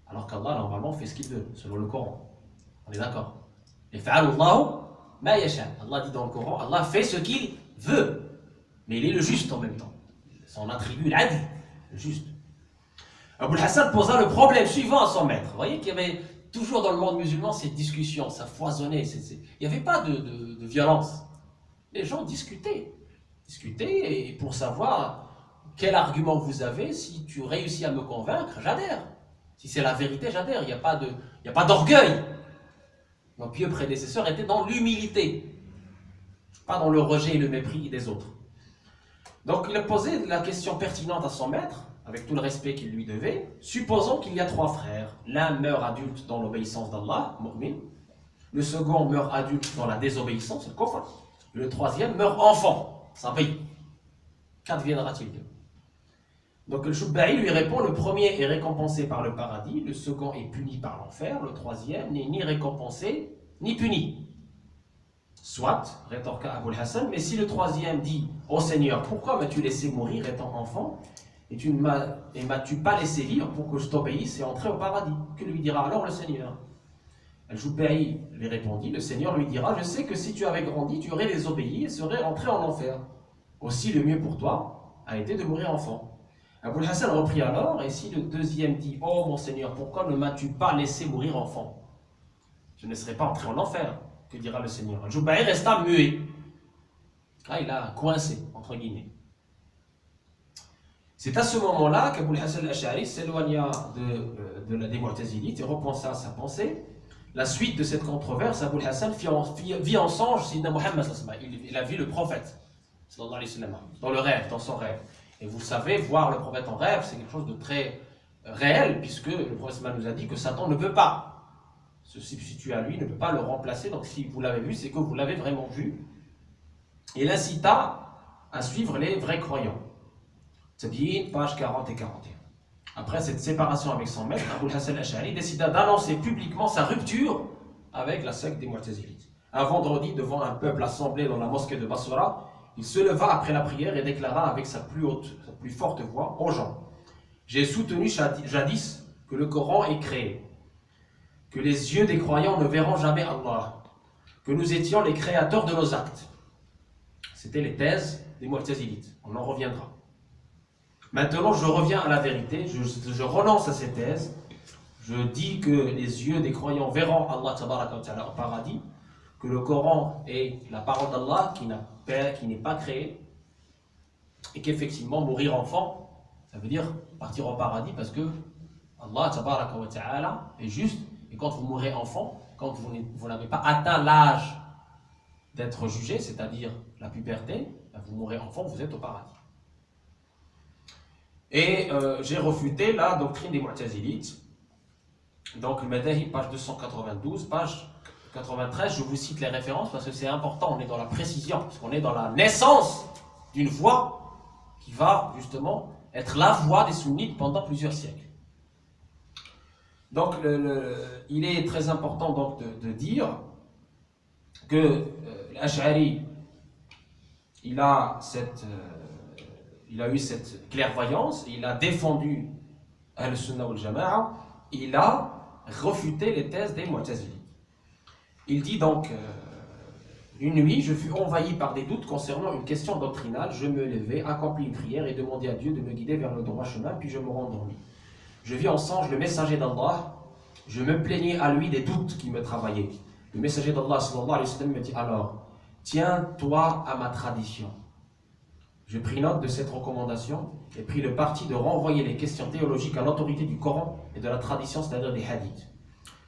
Alors qu'Allah, normalement, fait ce qu'il veut, selon le Coran. On est d'accord. Et fa'alullahu ma yasha. Allah dit dans le Coran, Allah fait ce qu'il veut, mais il est le juste en même temps. Son attribut, l'adl, le juste. Abul Hassan posa le problème suivant à son maître. Vous voyez qu'il y avait toujours dans le monde musulman cette discussion, ça foisonnait. Il n'y avait pas de violence. Les gens discutaient. Discutaient et pour savoir quel argument vous avez, si tu réussis à me convaincre, j'adhère. Si c'est la vérité, j'adhère. Il n'y a pas d'orgueil. Nos pieux prédécesseurs étaient dans l'humilité, pas dans le rejet et le mépris des autres. Donc il a posé la question pertinente à son maître, avec tout le respect qu'il lui devait. Supposons qu'il y a 3 frères. L'un meurt adulte dans l'obéissance d'Allah, mu'min. Le second meurt adulte dans la désobéissance, le kufr. Et le troisième meurt enfant, sabi. Qu'adviendra-t-il d'eux? Donc le Jubba'i lui répond, le premier est récompensé par le paradis, le second est puni par l'enfer, le troisième n'est ni récompensé ni puni. Soit, rétorqua Abul Hassan, mais si le troisième dit, ô Seigneur, pourquoi m'as-tu laissé mourir étant enfant et m'as-tu pas laissé vivre pour que je t'obéisse et entrer au paradis? Que lui dira alors le Seigneur? Al-Jubba'i lui répondit, le Seigneur lui dira, je sais que si tu avais grandi, tu aurais désobéi et serais entré en enfer. Aussi le mieux pour toi a été de mourir enfant. Abul Hassan reprit alors, et si le deuxième dit, oh mon Seigneur, pourquoi ne m'as-tu pas laissé mourir enfant? Je ne serais pas entré en enfer. Que dira le Seigneur? Al-Jubba'i resta muet. Ah, il a coincé, entre guillemets. C'est à ce moment-là qu'Abul Hassan al-Ash'ari s'éloigna des Mu'tazilites et repensa à sa pensée. La suite de cette controverse, Abul Hassan vit en songe Sidna Muhammad. Il a vu le prophète. sallallahu alayhi wa sallam, dans le rêve, dans son rêve. Et vous savez, voir le prophète en rêve, c'est quelque chose de très réel, puisque le prophète nous a dit que Satan ne peut pas se substituer à lui, ne peut pas le remplacer. Donc si vous l'avez vu, c'est que vous l'avez vraiment vu. Et l'incita à suivre les vrais croyants. Tabi'in, page 40 et 41. Après cette séparation avec son maître, Abul Hassan al-Ash'ari décida d'annoncer publiquement sa rupture avec la secte des Mu'tazilites. Un vendredi, devant un peuple assemblé dans la mosquée de Basra, il se leva après la prière et déclara avec sa plus forte voix aux gens: j'ai soutenu jadis que le Coran est créé, que les yeux des croyants ne verront jamais Allah, que nous étions les créateurs de nos actes. C'était les thèses des Mu'tazilites, on en reviendra. Maintenant, je reviens à la vérité, je renonce à ces thèses, je dis que les yeux des croyants verront Allah tabaraka wa ta'ala au paradis, que le Coran est la parole d'Allah qui n'est pas créée, et qu'effectivement, mourir enfant, ça veut dire partir au paradis, parce que Allah tabaraka wa ta'ala est juste, et quand vous mourrez enfant, quand vous n'avez pas atteint l'âge d'être jugé, c'est-à-dire la puberté, vous mourrez enfant, vous êtes au paradis. Et j'ai refuté la doctrine des Mu'tazilites. Donc le Madahi, page 292, page 93, je vous cite les références parce que c'est important, on est dans la précision, parce qu'on est dans la naissance d'une voie qui va justement être la voie des sunnites pendant plusieurs siècles. Donc il est très important donc de dire que l'Ash'ari, il a eu cette clairvoyance, il a défendu Al-Sunnah wal-Jama'a, il a refuté les thèses des Mu'tazilites. Il dit donc, une nuit, je fus envahi par des doutes concernant une question doctrinale, je me levai, accomplis une prière et demandai à Dieu de me guider vers le droit chemin, puis je me rendormis. Je vis en songe le messager d'Allah, je me plaignais à lui des doutes qui me travaillaient. Le messager d'Allah sallallahu alayhi wa sallam me dit alors: tiens-toi à ma tradition. Je pris note de cette recommandation et pris le parti de renvoyer les questions théologiques à l'autorité du Coran et de la tradition, c'est-à-dire des hadiths.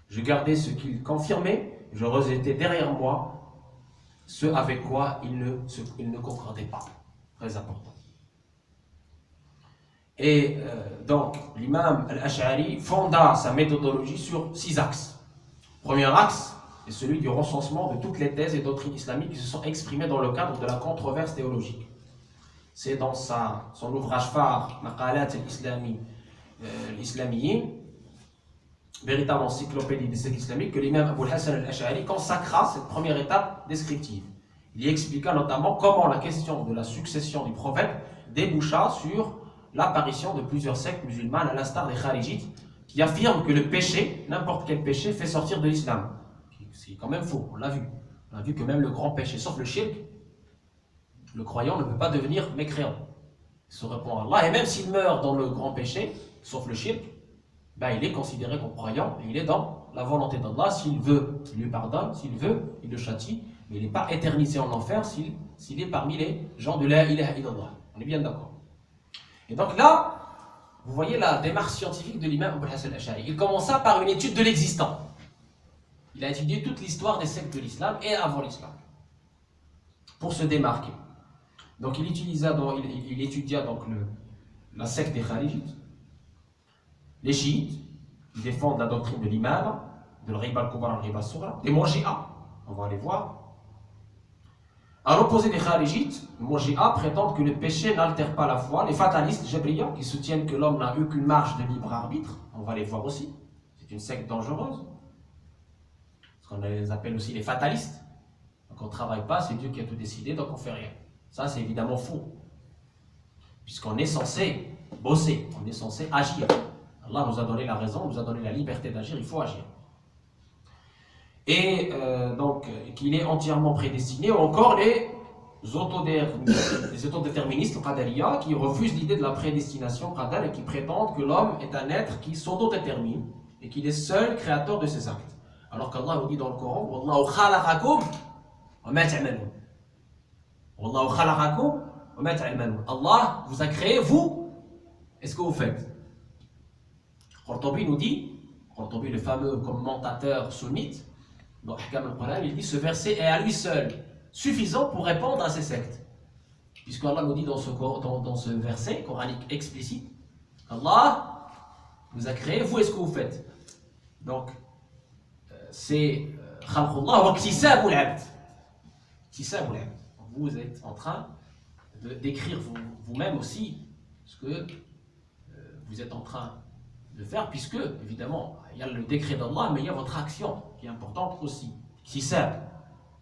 Je gardais ce qu'il confirmait, je rejetais derrière moi ce avec quoi il ne concordait pas. Très important. Et donc, l'imam al-Ash'ari fonda sa méthodologie sur 6 axes. Premier axe est celui du recensement de toutes les thèses et doctrines islamiques qui se sont exprimées dans le cadre de la controverse théologique. C'est dans son ouvrage phare, Maqalat al-Islamiyyin, véritable encyclopédie des sectes islamiques, que l'imam Abul Hassan al-Ash'ari consacra cette première étape descriptive. Il y expliqua notamment comment la question de la succession du prophète déboucha sur l'apparition de plusieurs sectes musulmanes, à l'instar des Kharijites, qui affirment que le péché, n'importe quel péché, fait sortir de l'islam. C'est quand même faux, on l'a vu. On a vu que même le grand péché, sauf le shirk, le croyant ne peut pas devenir mécréant. Il se répond à Allah, et même s'il meurt dans le grand péché, sauf le shirk, ben il est considéré comme croyant, et il est dans la volonté d'Allah. S'il veut, il lui pardonne, s'il veut, il le châtie, mais il n'est pas éternisé en enfer s'il est parmi les gens de la ilaha illallah. On est bien d'accord. Et donc là, vous voyez la démarche scientifique de l'imam Abul Hassan al-Ash'ari. Il commença par une étude de l'existant. Il a étudié toute l'histoire des sectes de l'islam et avant l'islam, pour se démarquer. Donc il étudia donc la secte des Kharijites, les chiites, qui défendent la doctrine de l'imam, de l'Riba al-Kubra et l'Riba al-Sughra, les Murji'a, on va aller voir. À l'opposé des Kharijites, les Murji'a prétendent que le péché n'altère pas la foi. Les fatalistes, Jabriya, qui soutiennent que l'homme n'a aucune marge de libre arbitre, on va les voir aussi. C'est une secte dangereuse. On les appelle aussi les fatalistes. Donc on ne travaille pas, c'est Dieu qui a tout décidé, donc on ne fait rien. Ça, c'est évidemment faux. Puisqu'on est censé bosser, on est censé agir. Allah nous a donné la raison, nous a donné la liberté d'agir, il faut agir. Et donc, qu'il est entièrement prédestiné, ou encore les autodéterministes, le Qadariya, qui refusent l'idée de la prédestination Qadar et qui prétendent que l'homme est un être qui s'autodétermine et qu'il est seul créateur de ses actes. Alors qu'Allah nous dit dans le Coran: Wallahu khalaqakum wa ma ta'malun. Wallahu khalaqakum wa ma ta'malun. Allah vous a créé, vous, est-ce que vous faites? Qurtubi nous dit, Qurtubi, le fameux commentateur sunnite, dans Ahkam al-Quran, il dit: ce verset est à lui seul suffisant pour répondre à ces sectes. Puisque Allah nous dit dans ce verset coranique explicite, Allah vous a créé, vous et ce que vous faites. Donc, c'est khalqullah wa iktisabul abd. Iktisabul abd. Vous êtes en train d'écrire vous-même aussi ce que vous êtes en train de faire, puisque, évidemment, il y a le décret d'Allah, mais il y a votre action qui est importante aussi. Iktisab,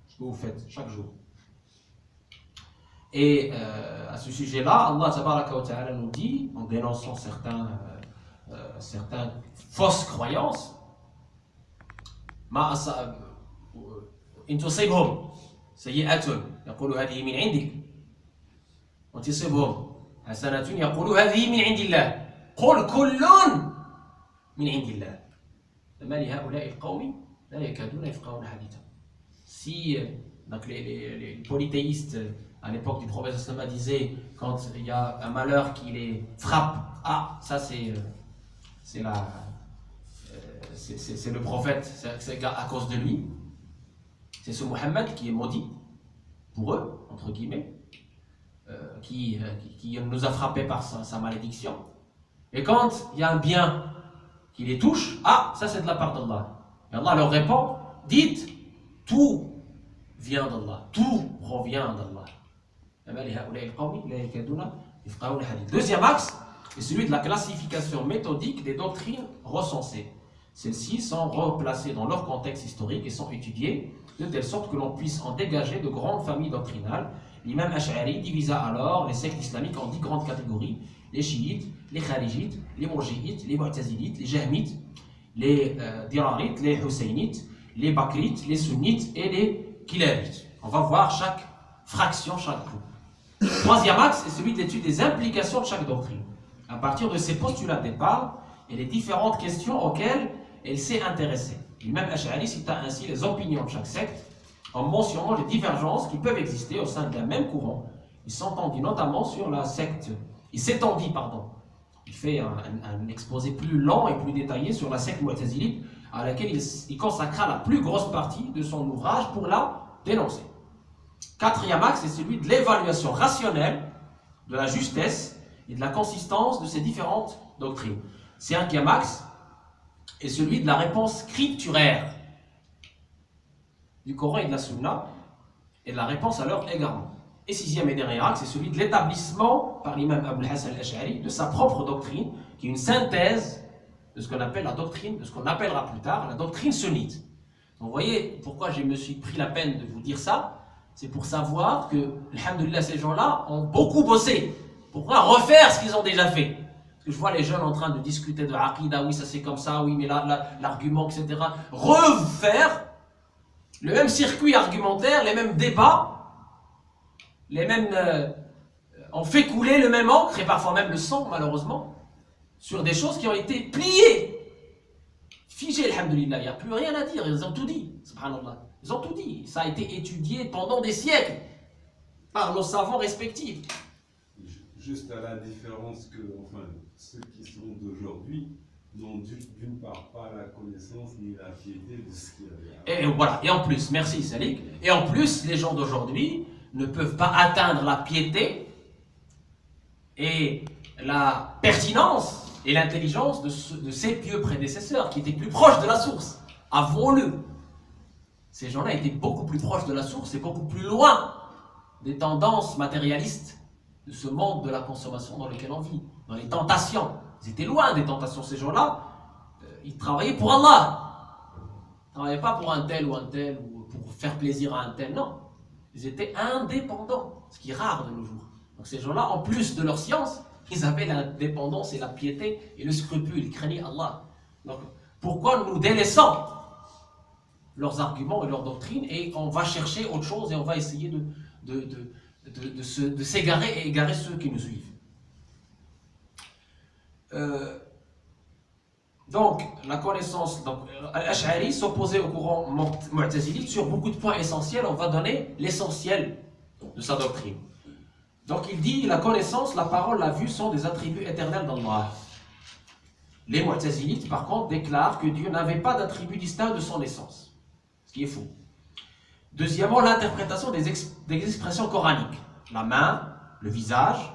ce que vous faites chaque jour. Et à ce sujet-là, Allah tabaraka wa ta'ala nous dit, en dénonçant certaines fausses croyances, إن تصيبهم سيئة يقول هذه من عندك وتصيبهم حسنة يقول هذه من عند الله قل كل من عند الله فما لهؤلاء القوم لا يكادون يفقهون حديثا. Si donc les polythéistes à l'époque du prophète Islam disaient quand il y a un malheur qui les frappe, ah ça c'est le prophète, c'est à cause de lui, c'est ce Mohammed qui est maudit pour eux, entre guillemets, qui nous a frappés par sa malédiction. Et quand il y a un bien qui les touche, ah ça c'est de la part d'Allah. Et Allah leur répond, dites, tout vient d'Allah, tout provient d'Allah. Deuxième axe est celui de la classification méthodique des doctrines recensées. Celles-ci sont replacées dans leur contexte historique et sont étudiées de telle sorte que l'on puisse en dégager de grandes familles doctrinales. L'imam Ash'ari divisa alors les sectes islamiques en 10 grandes catégories: les chiites, les kharijites, les murji'ites, les mu'tazilites, les jahmites, les dirarites, les husaynites, les bakrites, les sunnites et les kilabites. On va voir chaque fraction, chaque groupe. Troisième axe est celui de l'étude des implications de chaque doctrine, à partir de ses postulats de départ et les différentes questions auxquelles elle s'est intéressée. L'imam Ash'ari cita ainsi les opinions de chaque secte en mentionnant les divergences qui peuvent exister au sein d'un même courant. Il s'étendit notamment sur la secte, il fait un exposé plus lent et plus détaillé sur la secte mu'tazilite à laquelle il consacra la plus grosse partie de son ouvrage pour la dénoncer. Quatrième axe est celui de l'évaluation rationnelle de la justesse et de la consistance de ces différentes doctrines. Cinquième axe est celui de la réponse scripturaire du Coran et de la Sunna et de la réponse à leur égarement. Et sixième et dernier axe est celui de l'établissement par l'imam Abul Hasan al-Ash'ari de sa propre doctrine, qui est une synthèse de ce qu'on appelle la doctrine, de ce qu'on appellera plus tard la doctrine sunnite. Donc, vous voyez pourquoi je me suis pris la peine de vous dire ça, c'est pour savoir que, alhamdoulilah, ces gens-là ont beaucoup bossé. Pourquoi refaire ce qu'ils ont déjà fait? Parce que je vois les jeunes en train de discuter de Aqidah, oui ça c'est comme ça, oui mais l'argument, etc. Refaire le même circuit argumentaire, les mêmes débats, les mêmes... on fait couler le même encre et parfois même le sang, malheureusement, sur des choses qui ont été pliées, figées, alhamdoulilah. Il n'y a plus rien à dire, ils ont tout dit, subhanallah. Ils ont tout dit, ça a été étudié pendant des siècles par nos savants respectifs. Juste à la différence que, enfin, ceux qui sont d'aujourd'hui n'ont d'une part pas la connaissance ni la piété de ce qu'il y avait. Et voilà, et en plus, merci Salik, et en plus, les gens d'aujourd'hui ne peuvent pas atteindre la piété et la pertinence et l'intelligence de ces pieux prédécesseurs qui étaient plus proches de la source. Avouons-le. Ces gens-là étaient beaucoup plus proches de la source et beaucoup plus loin des tendances matérialistes de ce monde de la consommation dans lequel on vit, dans les tentations. Ils étaient loin des tentations. Ces gens-là, ils travaillaient pour Allah. Ils ne travaillaient pas pour un tel ou pour faire plaisir à un tel, non. Ils étaient indépendants, ce qui est rare de nos jours. Donc ces gens-là, en plus de leur science, ils avaient l'indépendance et la piété et le scrupule. Ils craignaient Allah. Donc pourquoi nous délaissons leurs arguments et leurs doctrines et on va chercher autre chose et on va essayer de s'égarer et égarer ceux qui nous suivent. Donc, la connaissance, Al-Ash'ari s'opposait au courant mu'tazilite sur beaucoup de points essentiels. On va donner l'essentiel de sa doctrine. Donc, il dit la connaissance, la parole, la vue sont des attributs éternels d'Allah. Les mu'tazilites, par contre, déclarent que Dieu n'avait pas d'attribut distinct de son essence, ce qui est faux. Deuxièmement, l'interprétation des expressions coraniques. La main, le visage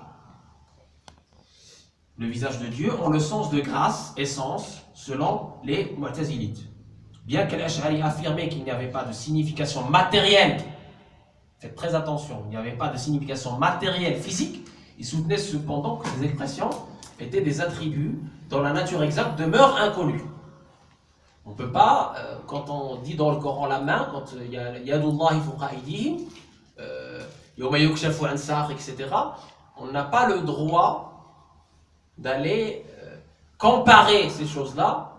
de Dieu ont le sens de grâce, essence, selon les Mu'tazilites. Bien que l'Ash'ari affirmait qu'il n'y avait pas de signification matérielle, faites très attention, il n'y avait pas de signification matérielle, physique, il soutenait cependant que les expressions étaient des attributs dont la nature exacte demeure inconnue. On ne peut pas, quand on dit dans le Coran la main, quand il y a Yadullahi fawqa aydihim, yawma yukshafu an saq, etc., on n'a pas le droit d'aller comparer ces choses-là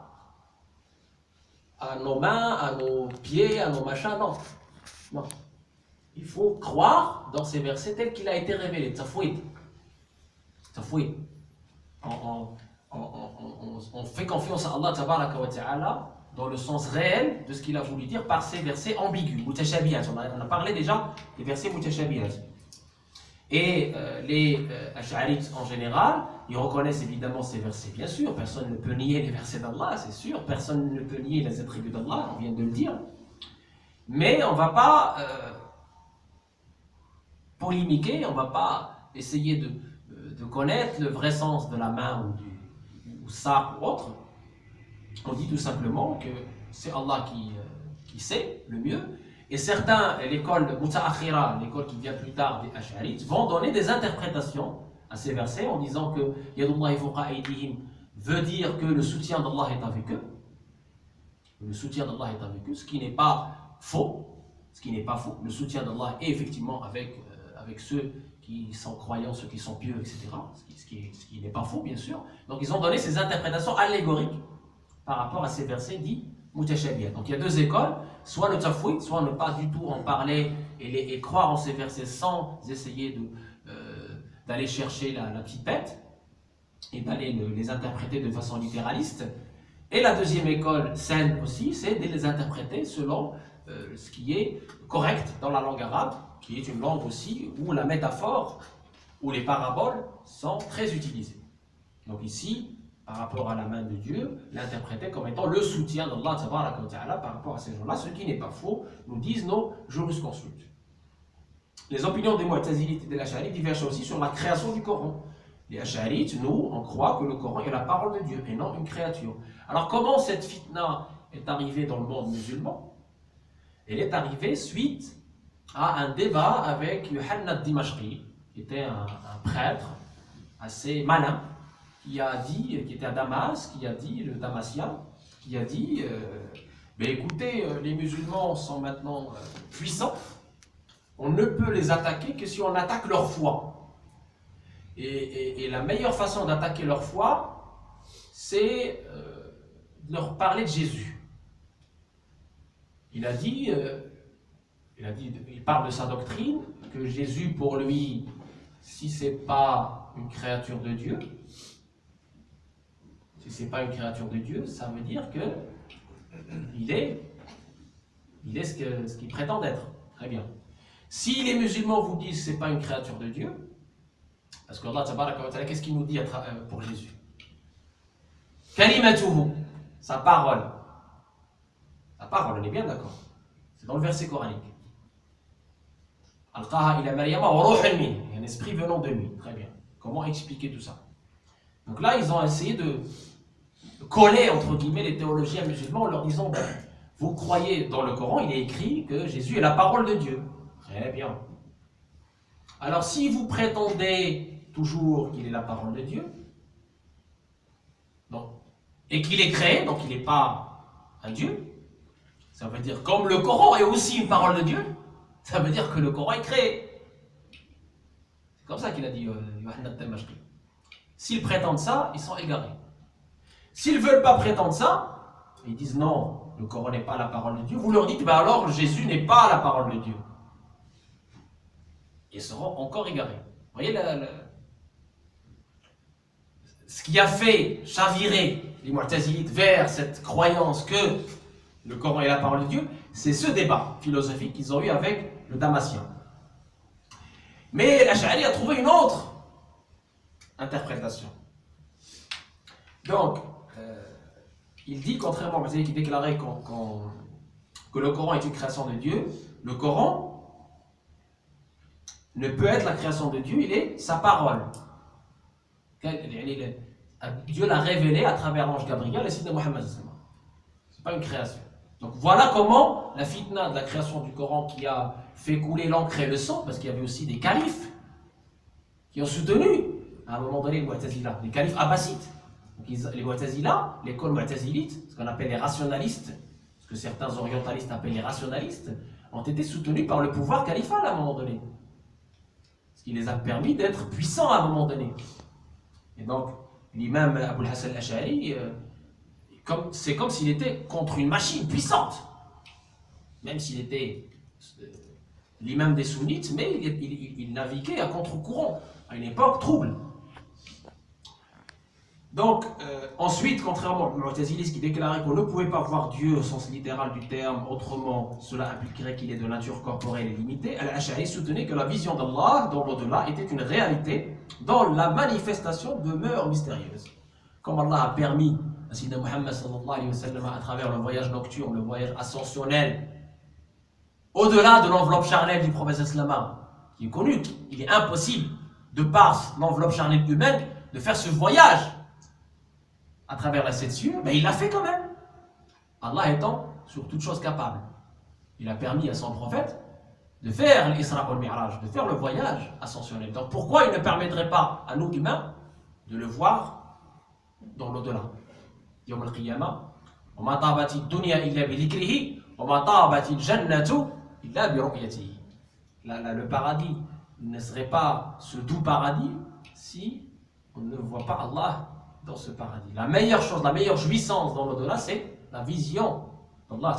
à nos mains, à nos pieds, à nos machins, non. Non. Il faut croire dans ces versets tels qu'il a été révélé. Tafouid. Tafouid. On fait confiance à Allah tabaraka wa ta'ala dans le sens réel de ce qu'il a voulu dire par ces versets ambigus, mutashabihat. On a parlé déjà des versets mutashabihat. Et les Ash'arites en général, ils reconnaissent évidemment ces versets, bien sûr. Personne ne peut nier les versets d'Allah, c'est sûr. Personne ne peut nier les attributs d'Allah, on vient de le dire. Mais on ne va pas polémiquer, on ne va pas essayer de connaître le vrai sens de la main ou ça ou autre. On dit tout simplement que c'est Allah qui sait le mieux. Et certains, l'école Muta'akhira, l'école qui vient plus tard des Ash'arites, vont donner des interprétations à ces versets en disant que Yadullahi fawqa aydihim veut dire que le soutien d'Allah est avec eux. Le soutien d'Allah est avec eux, ce qui n'est pas faux. Ce qui n'est pas faux. Le soutien d'Allah est effectivement avec ceux qui sont croyants, ceux qui sont pieux, etc. Ce qui n'est pas faux, bien sûr. Donc ils ont donné ces interprétations allégoriques par rapport à ces versets dits mutashabihah. Donc il y a deux écoles, soit le tafwid, soit ne pas du tout en parler et croire en ces versets sans essayer d'aller chercher la petite bête et d'aller les interpréter de façon littéraliste. Et la deuxième école saine aussi, c'est de les interpréter selon ce qui est correct dans la langue arabe, qui est une langue aussi où la métaphore ou les paraboles sont très utilisées. Donc ici, par rapport à la main de Dieu, l'interpréter comme étant le soutien d'Allah tabaraka wa ta'ala par rapport à ces gens-là, ce qui n'est pas faux, nous disent nos jurisconsultes. Les opinions des Mu'tazilites et des Ash'arites divergent aussi sur la création du Coran. Les Ash'arites, nous, on croit que le Coran est la parole de Dieu et non une créature. Alors comment cette fitna est arrivée dans le monde musulman? Elle est arrivée suite à un débat avec Yohanna Dimashqi, qui était un prêtre assez malin, qui était à Damas, qui a dit, le Damasien, qui a dit, écoutez, les musulmans sont maintenant puissants, on ne peut les attaquer que si on attaque leur foi. Et la meilleure façon d'attaquer leur foi, c'est de leur parler de Jésus. Il parle de sa doctrine, que Jésus, pour lui, si ce n'est pas une créature de Dieu, ça veut dire que il est ce qu'il prétend d'être. Très bien. Si les musulmans vous disent que ce n'est pas une créature de Dieu, parce que Allah tabaraka wa ta'ala, qu'est-ce qu'il nous dit pour Jésus? Kalimatuhu, sa parole. Sa parole, on est bien d'accord. C'est dans le verset coranique. Alqaha ila Maryama wa ruhun min, un esprit venant de lui. Très bien. Comment expliquer tout ça? Donc là, ils ont essayé de coller, entre guillemets, les théologiens musulmans en leur disant, vous croyez dans le Coran, il est écrit que Jésus est la parole de Dieu. Très bien. Alors si vous prétendez toujours qu'il est la parole de Dieu, et qu'il est créé, donc il n'est pas un Dieu, ça veut dire, comme le Coran est aussi une parole de Dieu, ça veut dire que le Coran est créé. C'est comme ça qu'il a dit Yohanna Dimashqi. S'ils prétendent ça, ils sont égarés. S'ils ne veulent pas prétendre ça, ils disent non, le Coran n'est pas la parole de Dieu. Vous leur dites, alors Jésus n'est pas la parole de Dieu. Ils seront encore égarés. Vous voyez ce qui a fait chavirer les Mu'tazilites vers cette croyance que le Coran est la parole de Dieu, c'est ce débat philosophique qu'ils ont eu avec le Damasien. Mais l'Ash'ari a trouvé une autre interprétation. Donc, il dit, contrairement à Mu'tazili qui déclarait que le Coran est une création de Dieu, le Coran ne peut être la création de Dieu, il est sa parole. Dieu l'a révélé à travers l'ange Gabriel et Sidna Muhammad. Ce n'est pas une création. Donc voilà comment la fitna de la création du Coran qui a fait couler l'encre et le sang, parce qu'il y avait aussi des califes qui ont soutenu à un moment donné les Mu'tazila, les califes abbassides. Donc les Mu'tazila, l'école mu'tazilite, ce qu'on appelle les rationalistes, ce que certains orientalistes appellent les rationalistes, ont été soutenus par le pouvoir califal à un moment donné. Ce qui les a permis d'être puissants à un moment donné. Et donc, l'imam Abul Hassan al-Ash'ari, c'est comme s'il était contre une machine puissante. Même s'il était l'imam des sunnites, mais il naviguait à contre-courant, à une époque trouble. Donc, ensuite, contrairement aux Mu'tazilis qui déclaraient qu'on ne pouvait pas voir Dieu au sens littéral du terme, autrement, cela impliquerait qu'il est de nature corporelle et limitée, Al-Ash'ari soutenait que la vision d'Allah dans l'au-delà était une réalité dont la manifestation demeure mystérieuse. Comme Allah a permis à Sayyidina Muhammad sallallahu alayhi wa sallam à travers le voyage nocturne, le voyage ascensionnel, au-delà de l'enveloppe charnelle du prophète sallam, qui est connu, il est impossible, de par l'enveloppe charnelle humaine, de faire ce voyage à travers la sept cieux, mais il l'a fait quand même. Allah étant sur toute chose capable. Il a permis à son prophète de faire l'Isra wal Mi'raj, de faire le voyage ascensionnel. Donc pourquoi il ne permettrait pas à nous humains de le voir dans l'au-delà? Yawm al-Qiyamah, wa ma tabati dunya illa bi dhikrihi, wa ma tabati al-jannatu illa bi ru'yatihi. Le paradis ne serait pas ce doux paradis si on ne voit pas Allah dans ce paradis. La meilleure chose, la meilleure jouissance dans l'au-delà, c'est la vision d'Allah.